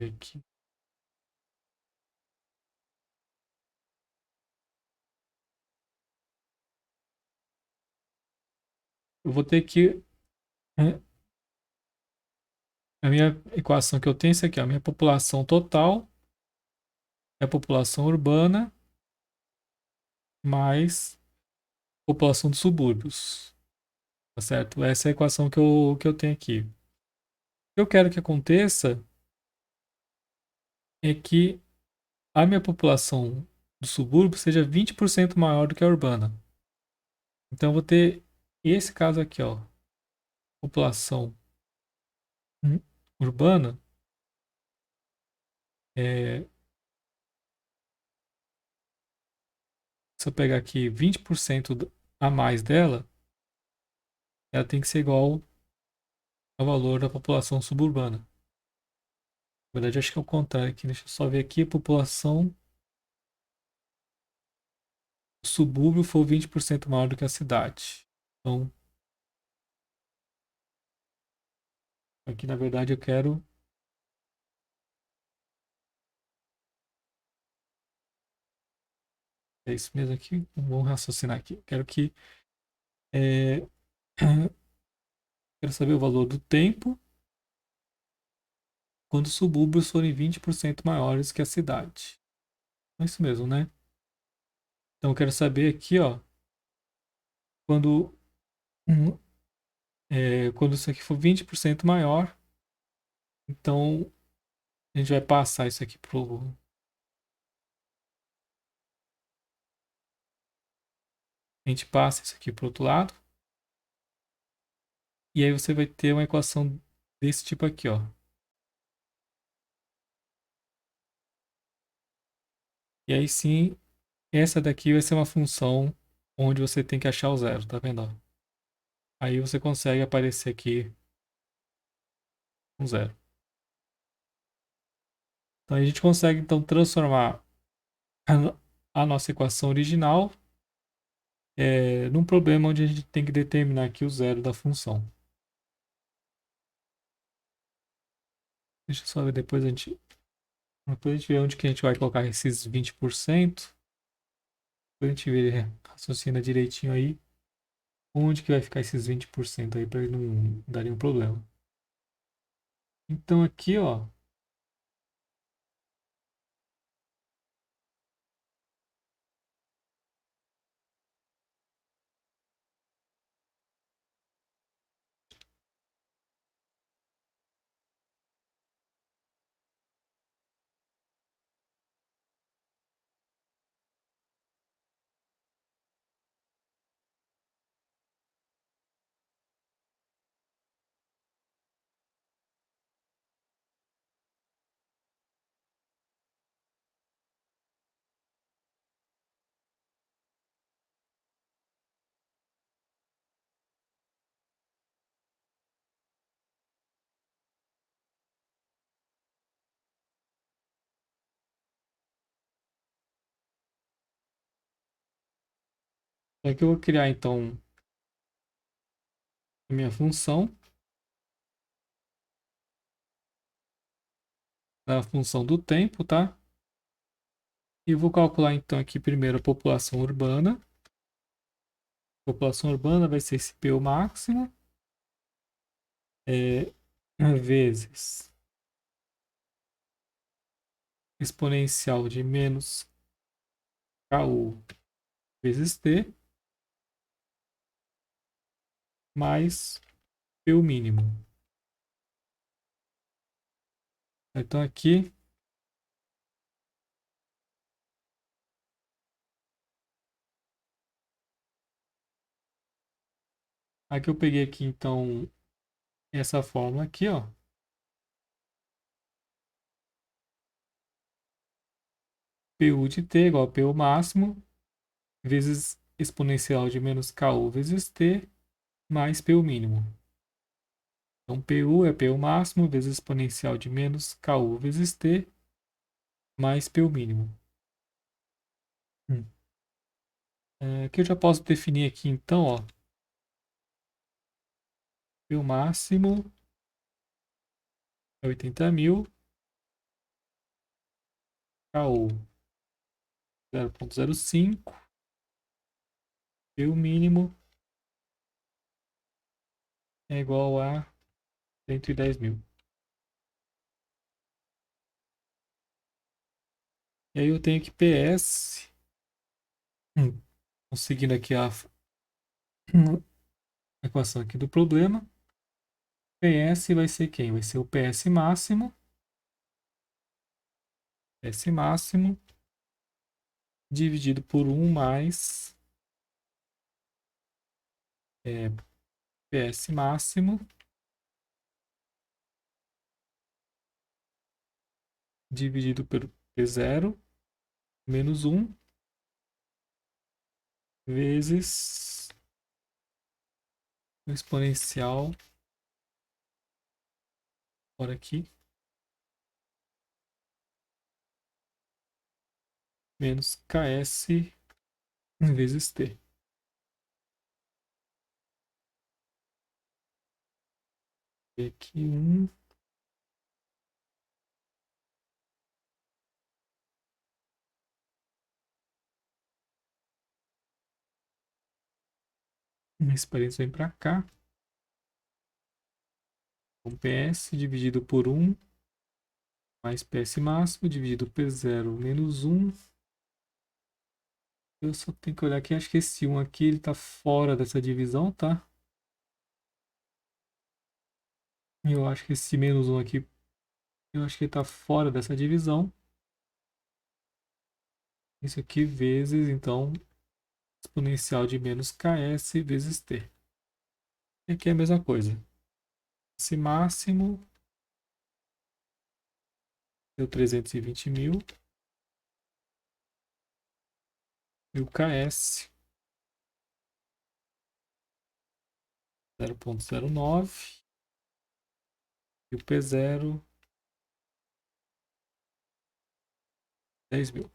aqui. Eu vou ter que. é, A minha equação que eu tenho é isso aqui, ó, a minha população total é a população urbana mais população dos subúrbios. Tá certo? Essa é a equação que eu tenho aqui. O que eu quero que aconteça é que a minha população do subúrbio seja 20% maior do que a urbana. Então eu vou ter esse caso aqui, ó, população urbana, é, se eu pegar aqui 20% a mais dela, ela tem que ser igual ao valor da população suburbana. Na verdade, acho que é o contrário aqui. Deixa eu só ver aqui. A população do subúrbio for 20% maior do que a cidade. Então, aqui na verdade eu quero. É isso mesmo aqui. Vamos raciocinar aqui. Quero que. É, quero saber o valor do tempo quando os subúrbios forem 20% maiores que a cidade. É isso mesmo, né? Então eu quero saber aqui, ó, quando, hum, quando isso aqui for 20% maior, então a gente vai passar isso aqui pro. A gente passa isso aqui pro outro lado. E aí você vai ter uma equação desse tipo aqui, ó. E aí sim, essa daqui vai ser uma função onde você tem que achar o zero, tá vendo? Ó? Aí você consegue aparecer aqui um zero. Então a gente consegue então transformar a nossa equação original num problema onde a gente tem que determinar aqui o zero da função. Deixa eu só ver depois a gente vê onde que a gente vai colocar esses 20%. Depois a gente vê, raciocina direitinho aí onde que vai ficar esses 20% aí para ele não dar nenhum problema. Então aqui, ó, aqui eu vou criar então a minha função, a função do tempo, tá? E vou calcular então aqui primeiro a população urbana. A população urbana vai ser esse P o máximo, é, vezes exponencial de menos KU vezes T, mais P o mínimo. Então aqui eu peguei aqui então essa fórmula aqui, ó. PU de t igual a PU máximo vezes exponencial de menos KU vezes t mais PU mínimo. Então PU é PU máximo vezes exponencial de menos KU vezes t mais PU mínimo. Aqui eu já posso definir aqui então, ó. PU máximo é 80.000, KU 0,05, PU mínimo é igual a 110.000. E aí eu tenho que PS, conseguindo aqui a equação aqui do problema. PS vai ser quem? Vai ser o PS máximo. PS máximo dividido por 1 mais PS máximo dividido pelo P0 menos 1 vezes o exponencial por aqui menos KS vezes T. E aqui 1 esse parênteses vem para cá. Então, PS dividido por 1 mais PS máximo dividido por P0 menos 1. Eu só tenho que olhar aqui, acho que esse 1 aqui ele tá fora dessa divisão, tá? E eu acho que esse menos 1 aqui, eu acho que ele tá fora dessa divisão. Isso aqui vezes, então, exponencial de menos KS vezes T. E aqui é a mesma coisa. Esse máximo deu 320.000. E o KS 0,09. E o P0 10.000.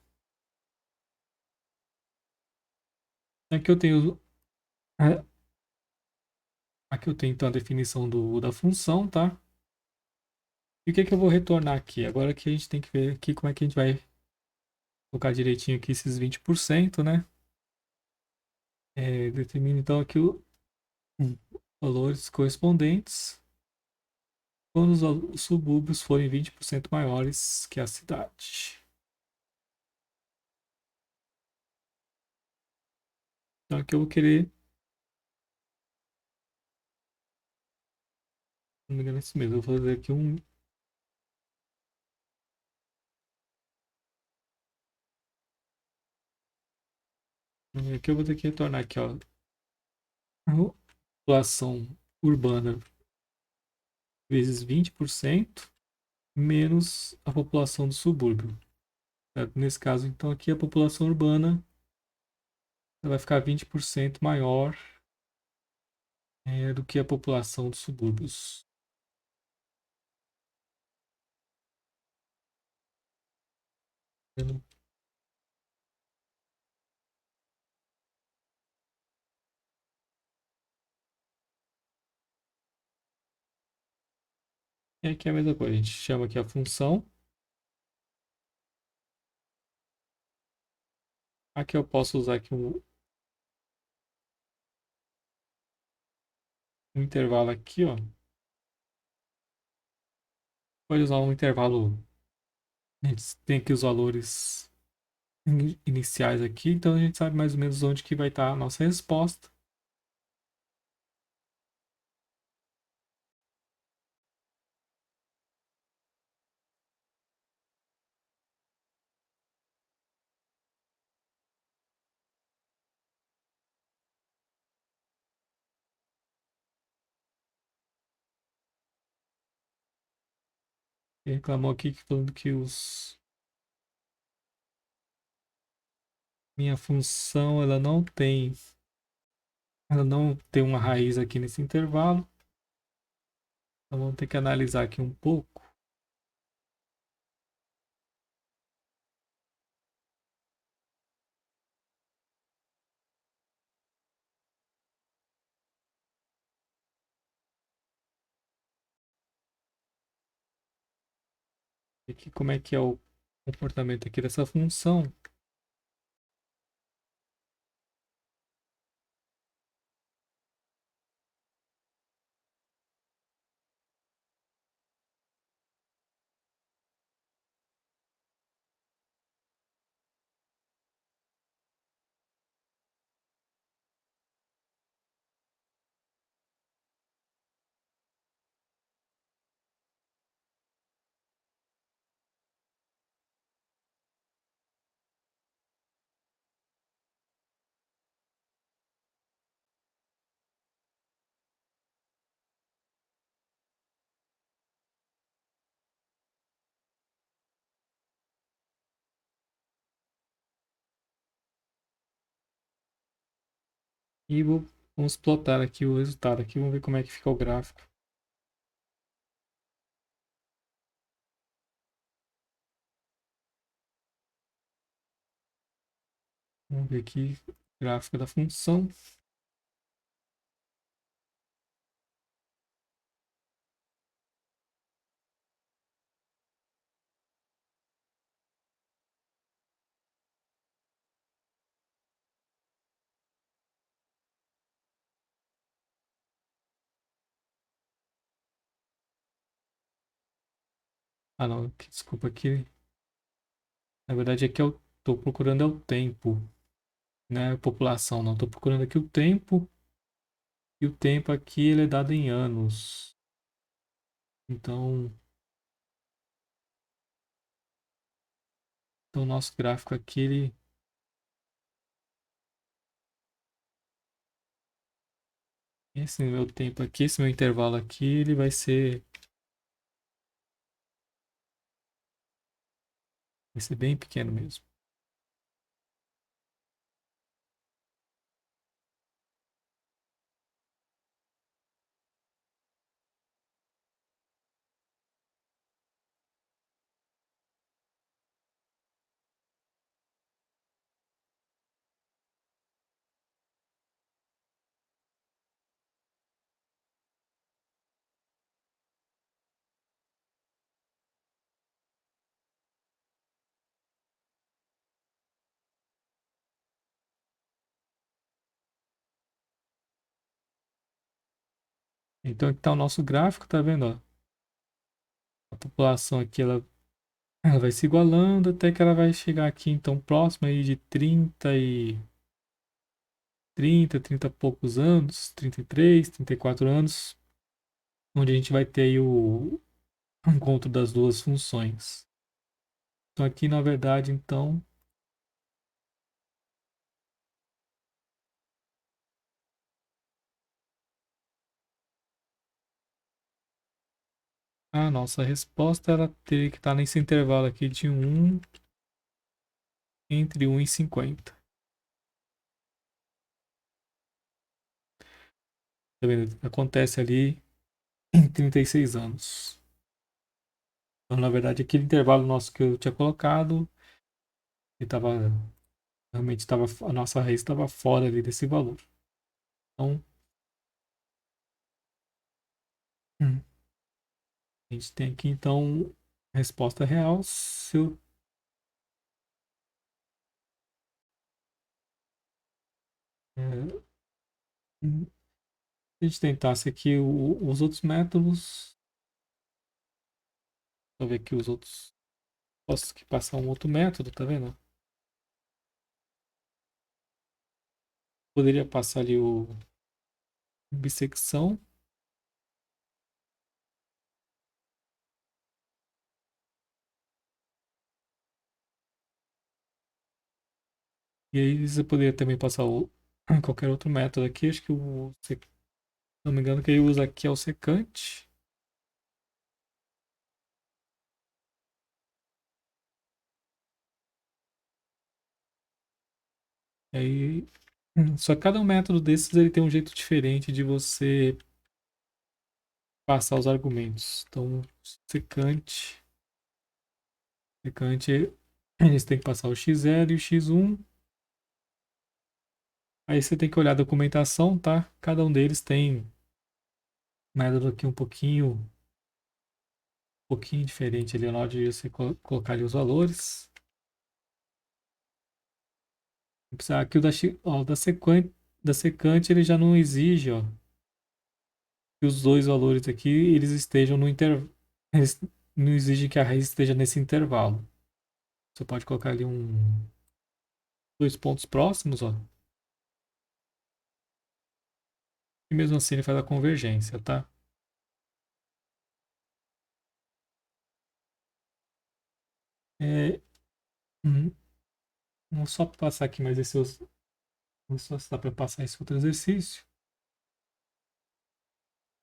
Aqui eu tenho é, aqui eu tenho então a definição da função, tá? E o que é que eu vou retornar aqui? Agora que a gente tem que ver aqui como é que a gente vai colocar direitinho aqui esses 20%, né? Determina então aqui os valores correspondentes quando os subúrbios forem 20% maiores que a cidade. Então aqui eu vou querer, se não me engano é isso mesmo, eu vou fazer aqui um. Aqui eu vou ter que retornar aqui, ó. A população urbana vezes 20% menos a população do subúrbio. Certo? Nesse caso, então, aqui a população urbana vai ficar 20% maior do que a população dos subúrbios. E aqui é a mesma coisa, a gente chama aqui a função. Aqui eu posso usar aqui um intervalo aqui, ó. Pode usar um intervalo. A gente tem aqui os valores iniciais aqui, então a gente sabe mais ou menos onde que vai estar a nossa resposta. Ele reclamou aqui falando que os minha função ela não tem uma raiz aqui nesse intervalo. Então vamos ter que analisar aqui um pouco. Aqui como é que é o comportamento aqui dessa função. E vamos plotar aqui o resultado aqui, vamos ver como é que fica o gráfico. Vamos ver aqui o gráfico da função. Ah não, desculpa aqui. Na verdade aqui eu estou procurando é o tempo, né? População, não. Estou procurando aqui o tempo. E o tempo aqui ele é dado em anos. Então o nosso gráfico aqui, esse meu tempo aqui, esse meu intervalo aqui, ele vai ser bem pequeno mesmo. Então aqui está o nosso gráfico, tá vendo? Ó? A população aqui ela vai se igualando até que ela vai chegar aqui, então próximo aí de 30 e poucos anos, 33, 34 anos, onde a gente vai ter aí o encontro das duas funções. Então aqui na verdade, então, a nossa resposta ela teria que estar nesse intervalo aqui de entre 1 e 50. Tá vendo? Acontece ali em 36 anos. Então, na verdade, aquele intervalo nosso que eu tinha colocado, ele estava realmente estava a nossa raiz estava fora ali desse valor. Então, hum, a gente tem aqui então resposta real. Se eu, é, se a gente tentasse aqui os outros métodos, deixa eu ver aqui os outros. Posso aqui passar um outro método, tá vendo? Poderia passar ali o bissecção. E aí você poderia também passar qualquer outro método aqui. Acho que se não me engano, que ele usa aqui é o secante. E aí, só que cada um método desses ele tem um jeito diferente de você passar os argumentos. Então, secante, secante, eles têm que passar o x0 e o x1. Aí você tem que olhar a documentação, tá? Cada um deles tem um método aqui um pouquinho diferente ali na hora de você colocar ali os valores. Aqui o da secante ele já não exige, ó, que os dois valores aqui eles estejam no intervalo. Eles não exigem que a raiz esteja nesse intervalo. Você pode colocar ali dois pontos próximos, ó. E mesmo assim ele faz a convergência, tá? É, hum, vamos só passar aqui mais esse. Vamos só se dá para passar esse outro exercício.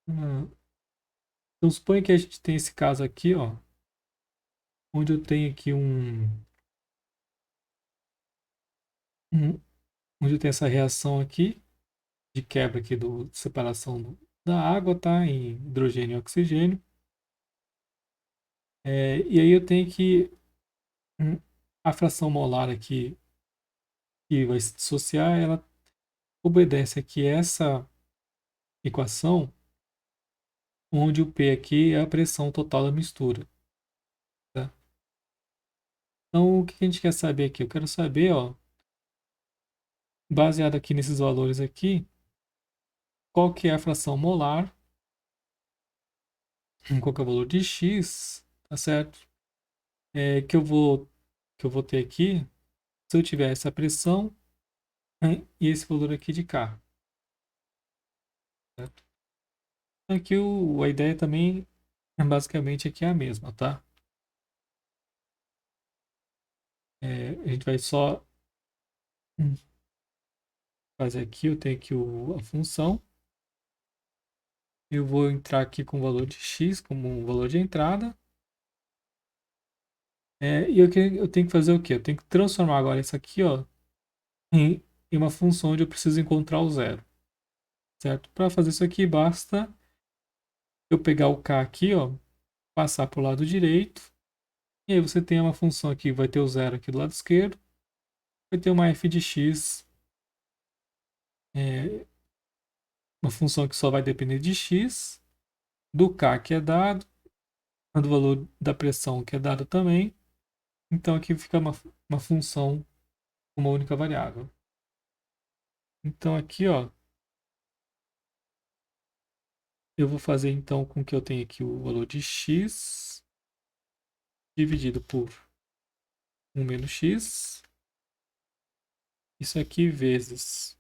Hum, Então suponha que a gente tem esse caso aqui, ó, onde eu tenho aqui um onde eu tenho essa reação aqui de quebra aqui de separação da água, tá? Em hidrogênio e oxigênio. E aí eu tenho que a fração molar aqui que vai se dissociar, ela obedece aqui essa equação, onde o P aqui é a pressão total da mistura, tá? Então, o que a gente quer saber aqui? Eu quero saber, ó, baseado aqui nesses valores aqui, qual que é a fração molar, qual que é o valor de X, tá certo? Que eu vou ter aqui, se eu tiver essa pressão, né, e esse valor aqui de K, certo? Então, aqui a ideia também, basicamente, aqui é a mesma, tá? A gente vai só hum, fazer aqui, eu tenho aqui a função, eu vou entrar aqui com o valor de X como um valor de entrada, e eu tenho que fazer o quê? Eu tenho que transformar agora isso aqui, ó, em uma função onde eu preciso encontrar o zero, certo? Para fazer isso aqui, basta eu pegar o K aqui, ó, passar para o lado direito, e aí você tem uma função aqui, vai ter o zero aqui do lado esquerdo, vai ter uma f de x, é, uma função que só vai depender de x, do K que é dado, do valor da pressão que é dado também. Então aqui fica uma função com uma única variável. Então aqui, ó, eu vou fazer então com que eu tenha aqui o valor de x dividido por 1 menos x. Isso aqui vezes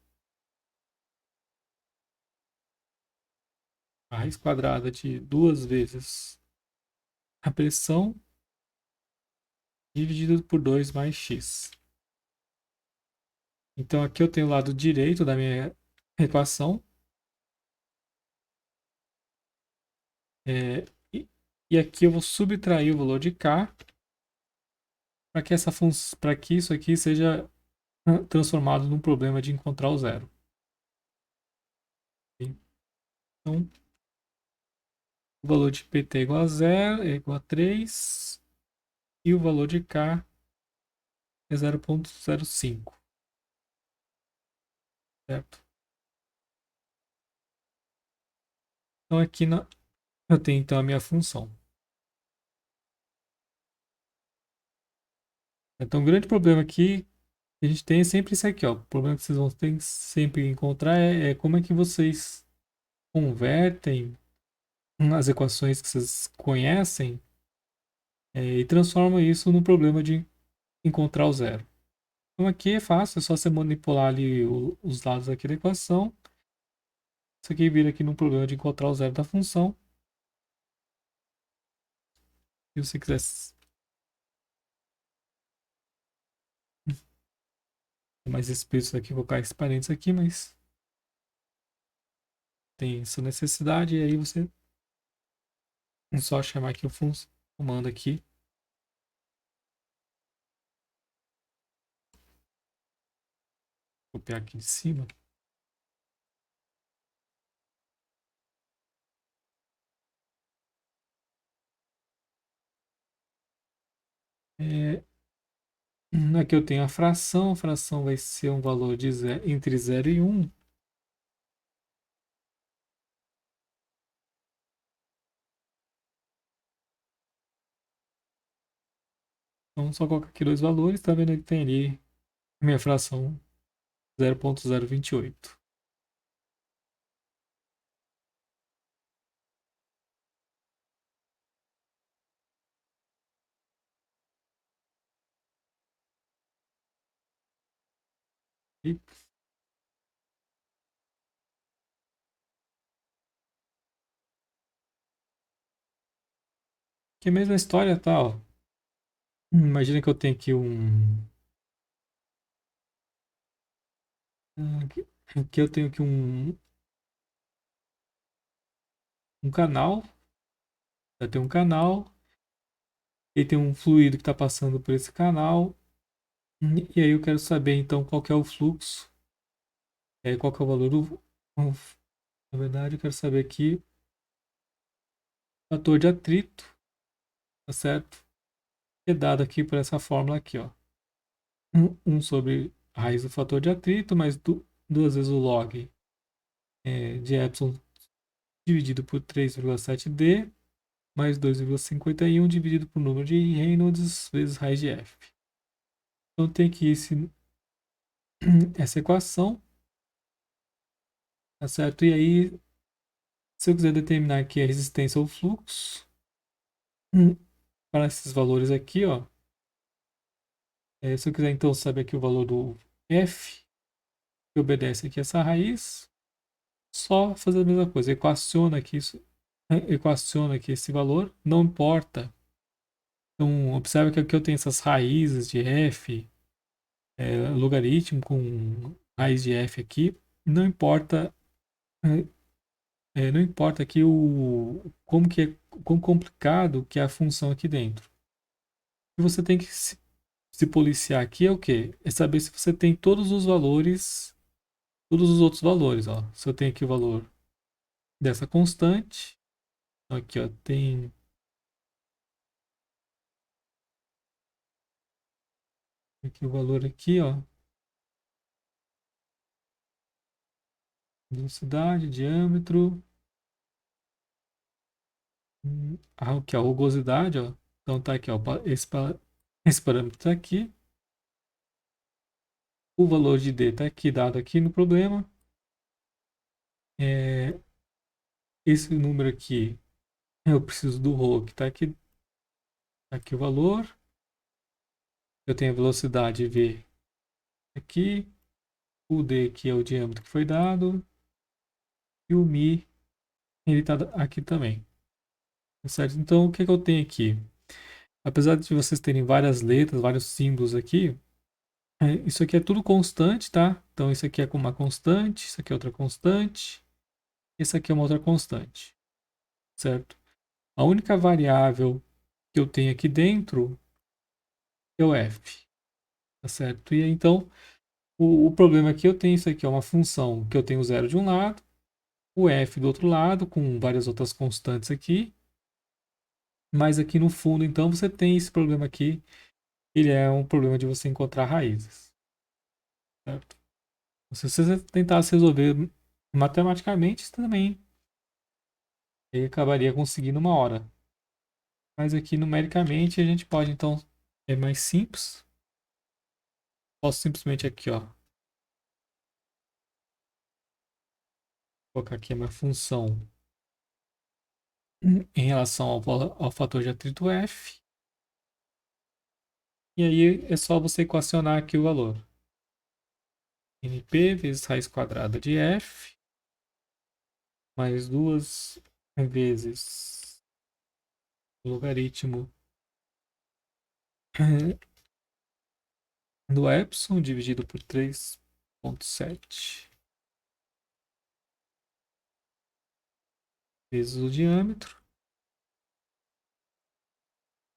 a raiz quadrada de 2 vezes a pressão dividido por 2 mais x. Então aqui eu tenho o lado direito da minha equação. É, e, e aqui eu vou subtrair o valor de k para que isso aqui seja transformado num problema de encontrar o zero. Então, o valor de PT é igual a zero, é igual a 3, e o valor de k é 0,05, certo? Então aqui eu tenho então a minha função. Então o grande problema aqui que a gente tem é sempre isso aqui, ó. O problema que vocês vão ter que sempre encontrar é como é que vocês convertem as equações que vocês conhecem, e transformam isso num problema de encontrar o zero. Então aqui é fácil, é só você manipular ali os lados aqui da equação. Isso aqui vira aqui num problema de encontrar o zero da função. Se você quiser mais explícito aqui, vou colocar esse parênteses aqui, mas tem essa necessidade, e aí você é só chamar aqui o comando aqui. copiar aqui de cima. Aqui eu tenho a fração vai ser um valor de entre 0 e 1. Então, só colocar aqui dois valores, tá vendo que tem ali minha fração 0,028. E que a mesma história, tá, ó. Imagina que eu tenho aqui aqui eu tenho aqui um canal. Eu tenho um canal e tem um fluido que está passando por esse canal. E aí eu quero saber então qual que é o fluxo, qual que é o valor do. Na verdade, eu quero saber aqui o fator de atrito, tá certo? Que é dado aqui por essa fórmula aqui, ó. 1 sobre a raiz do fator de atrito, mais duas vezes o log de epsilon dividido por 3,7D, mais 2,51 dividido por número de Reynolds vezes raiz de F. Então tem aqui essa equação, tá certo? E aí, se eu quiser determinar aqui a resistência ao fluxo, para esses valores aqui, ó, se eu quiser então saber aqui o valor do F, que obedece aqui a essa raiz, só fazer a mesma coisa, equaciona aqui isso, equaciona aqui esse valor, não importa. Então, observe que aqui eu tenho essas raízes de F, logaritmo com raiz de F aqui, não importa, não importa aqui como que é, quão complicado que é a função aqui dentro. O que você tem que se policiar aqui é o quê? É saber se você tem todos os valores, todos os outros valores, ó. Se eu tenho aqui o valor dessa constante, aqui, ó, tem aqui o valor aqui, ó, velocidade, diâmetro, aqui, ó, rugosidade, ó. Então tá aqui, ó, esse parâmetro tá aqui. O valor de D tá aqui, dado aqui no problema. É, esse número aqui, eu preciso do ρ, que tá aqui o valor. Eu tenho a velocidade V aqui. O D, que é o diâmetro que foi dado. E o Mi, ele está aqui também. Certo? Então, o que, que eu tenho aqui? Apesar de vocês terem várias letras, vários símbolos aqui, isso aqui é tudo constante, tá? Então, isso aqui é uma constante, isso aqui é outra constante, isso aqui é uma outra constante, certo? A única variável que eu tenho aqui dentro é o f, tá certo? E então, o problema aqui eu tenho isso aqui, é uma função que eu tenho zero de um lado, o f do outro lado, com várias outras constantes aqui, mas aqui no fundo, então, você tem esse problema aqui, ele é um problema de você encontrar raízes, certo? Se você tentasse resolver matematicamente, isso também ele acabaria conseguindo uma hora. Mas aqui numericamente a gente pode, então, é mais simples. Posso simplesmente aqui, ó, colocar aqui uma função em relação ao fator de atrito F. E aí é só você equacionar aqui o valor. NP vezes raiz quadrada de F, mais duas vezes o logaritmo do epsilon dividido por 3,7 vezes o diâmetro,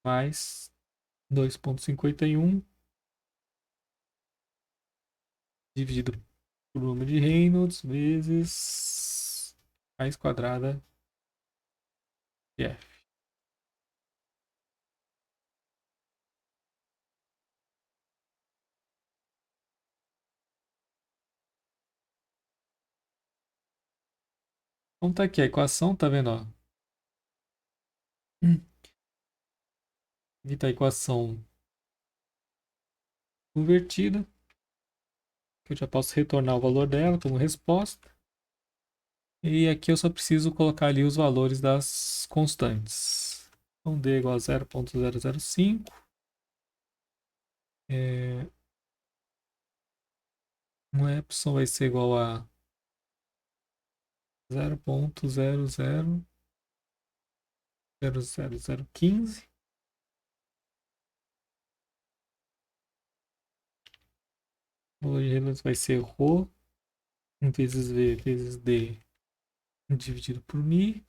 mais 2,51 dividido por número de Reynolds vezes raiz quadrada de f. Então tá aqui a equação, tá vendo? Ó? Aqui tá a equação convertida, que eu já posso retornar o valor dela como resposta. E aqui eu só preciso colocar ali os valores das constantes. Então D igual a 0,005. Um epsilon vai ser igual a 0,00015. O valor de Reynolds vai ser ρ vezes V vezes D dividido por μ.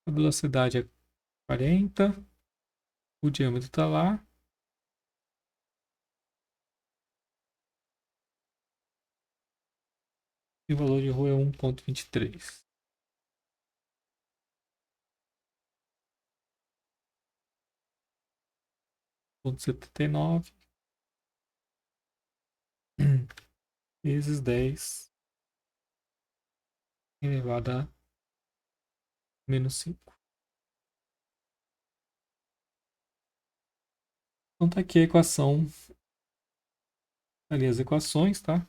A velocidade é 40. O diâmetro está lá. E o valor de ρ é 1,23. 1,79 vezes 10 elevado a menos 5. Então tá aqui a equação, ali as equações, tá?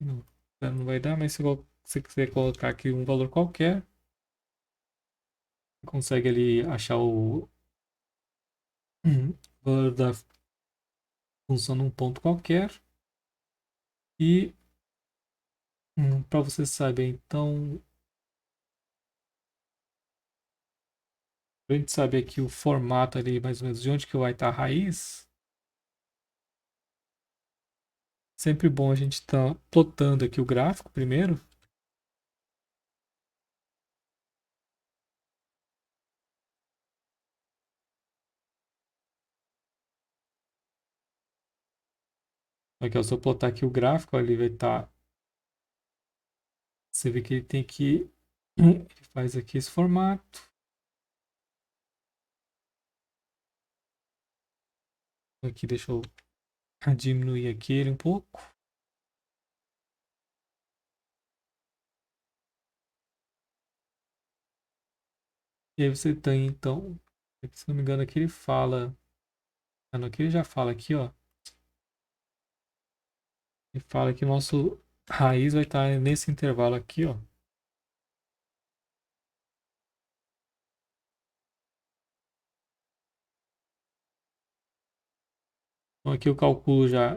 Não vai dar, mas se você quiser colocar aqui um valor qualquer, você consegue ali achar o valor da função num ponto qualquer. E para você saber, então, a gente saber aqui o formato ali, mais ou menos, de onde que vai estar a raiz, sempre bom a gente estar plotando aqui o gráfico primeiro. Aqui, ó, se eu plotar aqui o gráfico, ó, ele vai estar. Você vê que ele tem que. Ele faz aqui esse formato. Aqui, deixa eu diminuir aqui ele um pouco. E aí você tem, então, se não me engano, aqui ele fala. Ah, não, aqui ele já fala aqui, ó. Ele fala que o nosso raiz vai estar nesse intervalo aqui, ó. Então aqui eu calculo já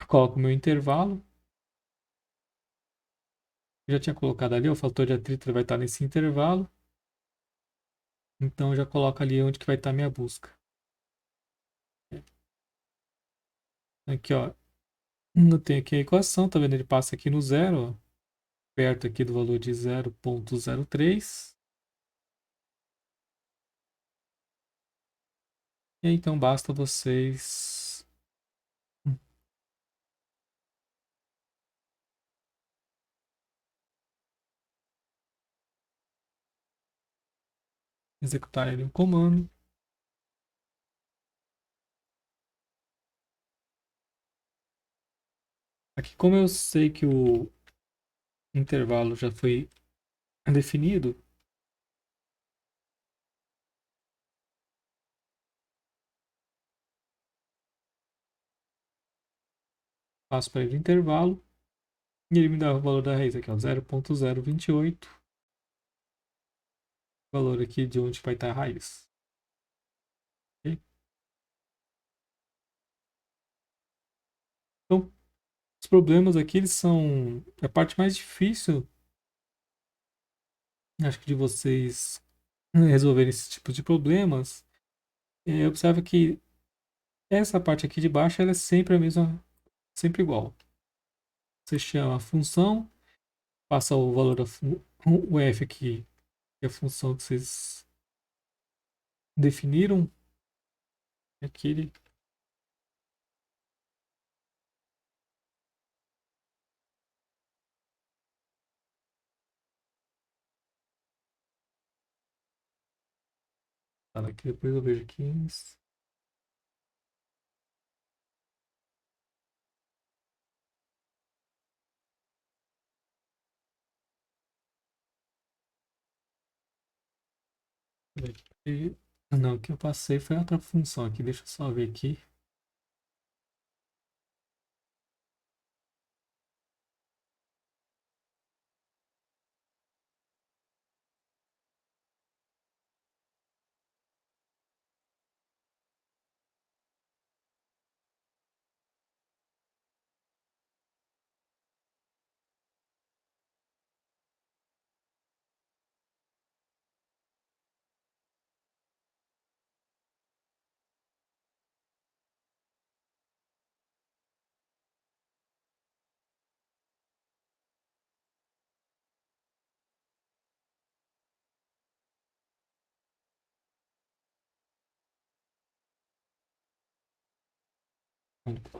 coloco o meu intervalo. Eu já tinha colocado ali, o fator de atrito ele vai estar nesse intervalo. Então eu já coloco ali onde que vai estar a minha busca. Aqui, ó. Eu tenho aqui a equação, tá vendo? Ele passa aqui no zero, ó, perto aqui do valor de 0,03. E aí, então basta vocês executarem ali um comando. Aqui, como eu sei que o intervalo já foi definido, passo para ele o intervalo e ele me dá o valor da raiz aqui, ó, 0,028, valor aqui de onde vai estar a raiz. Ok? Então, os problemas aqui eles são a parte mais difícil, acho que de vocês resolverem esse tipo de problemas. Observa que essa parte aqui de baixo ela é sempre a mesma, sempre igual. Você chama a função, passa o valor o f aqui, que é a função que vocês definiram. Aqui ele fala aqui, depois eu vejo aqui. Não, o que eu passei foi outra função aqui. Deixa eu só ver aqui.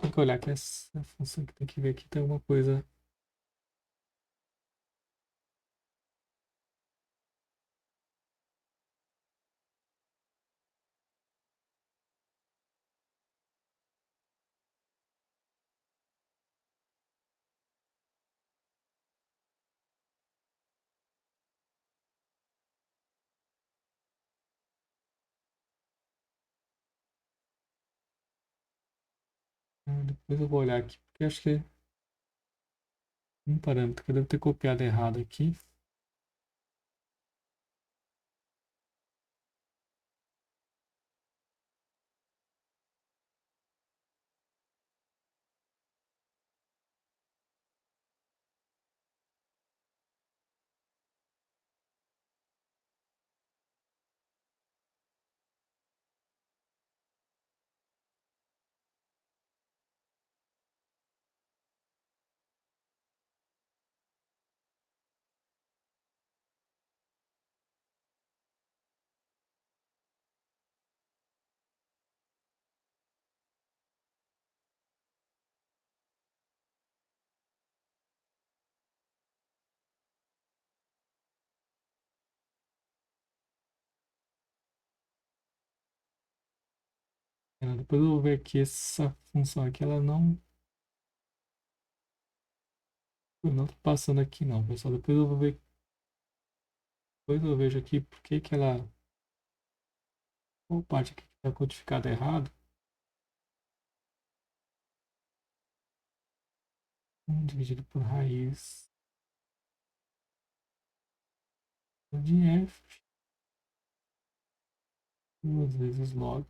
Tem que olhar que essa função que tem que ver aqui tem alguma coisa. Depois eu vou olhar aqui, porque acho que é um parâmetro que eu devo ter copiado errado aqui. Depois eu vou ver aqui essa função aqui, ela não tá passando aqui não, pessoal. Depois eu vou ver, depois eu vejo aqui por que que ela, qual parte aqui que está codificada errado. Dividido por raiz de f duas vezes log.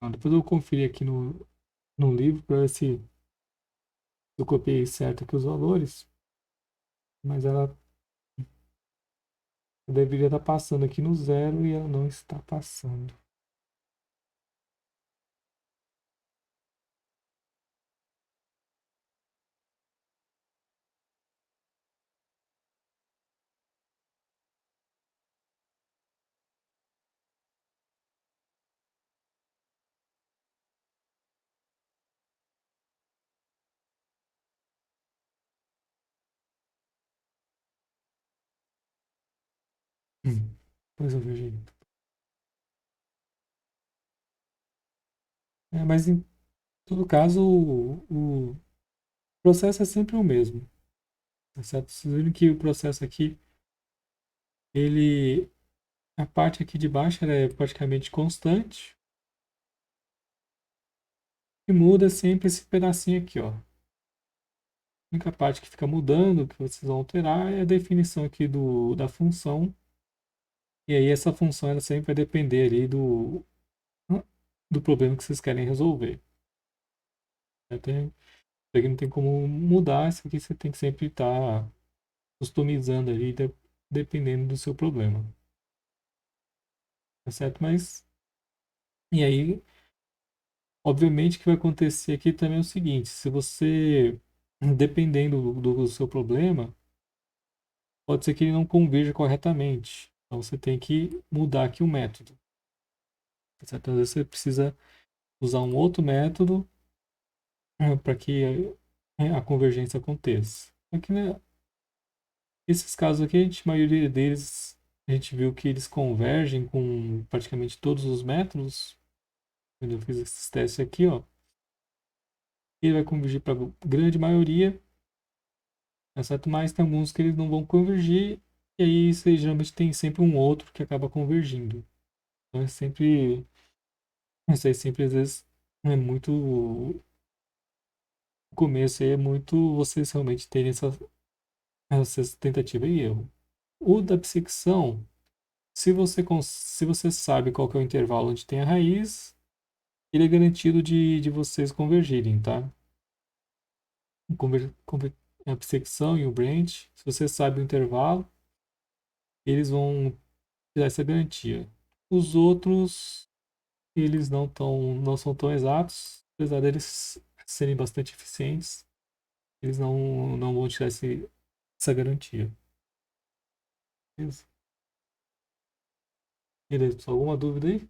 Então, depois eu conferi aqui no livro para ver se eu copiei certo aqui os valores, mas ela deveria estar passando aqui no zero e ela não está passando. Depois eu vejo aí. Mas em todo caso, o processo é sempre o mesmo. Tá certo? Vocês viram que o processo aqui, ele A parte aqui de baixo ela é praticamente constante. E muda sempre esse pedacinho aqui, ó. A única parte que fica mudando, que vocês vão alterar, é a definição aqui da função. E aí essa função ela sempre vai depender ali do problema que vocês querem resolver. Isso aqui não tem como mudar, isso aqui você tem que sempre estar customizando ali, dependendo do seu problema. Tá certo? Mas, e aí, obviamente que vai acontecer aqui também o seguinte, se você, dependendo do seu problema, pode ser que ele não converja corretamente. Então você tem que mudar aqui o método. Tá certo? Às vezes você precisa usar um outro método para que a convergência aconteça. Aqui, né, esses casos aqui, a maioria deles, a gente viu que eles convergem com praticamente todos os métodos. Quando eu fiz esses testes aqui, ó, ele vai convergir para a grande maioria, tá certo? Mas tem alguns que eles não vão convergir, e aí você geralmente tem sempre um outro que acaba convergindo. Então é sempre, isso aí sempre às vezes é muito, o começo aí é muito vocês realmente terem essa tentativa e erro. O da psicção, se você sabe qual que é o intervalo onde tem a raiz, ele é garantido de vocês convergirem, tá? A psecção e o branch, se você sabe o intervalo, eles vão te dar essa garantia. Os outros, eles não são tão exatos, apesar deles serem bastante eficientes, eles não vão te dar essa garantia. Beleza? Beleza, pessoal? Alguma dúvida aí?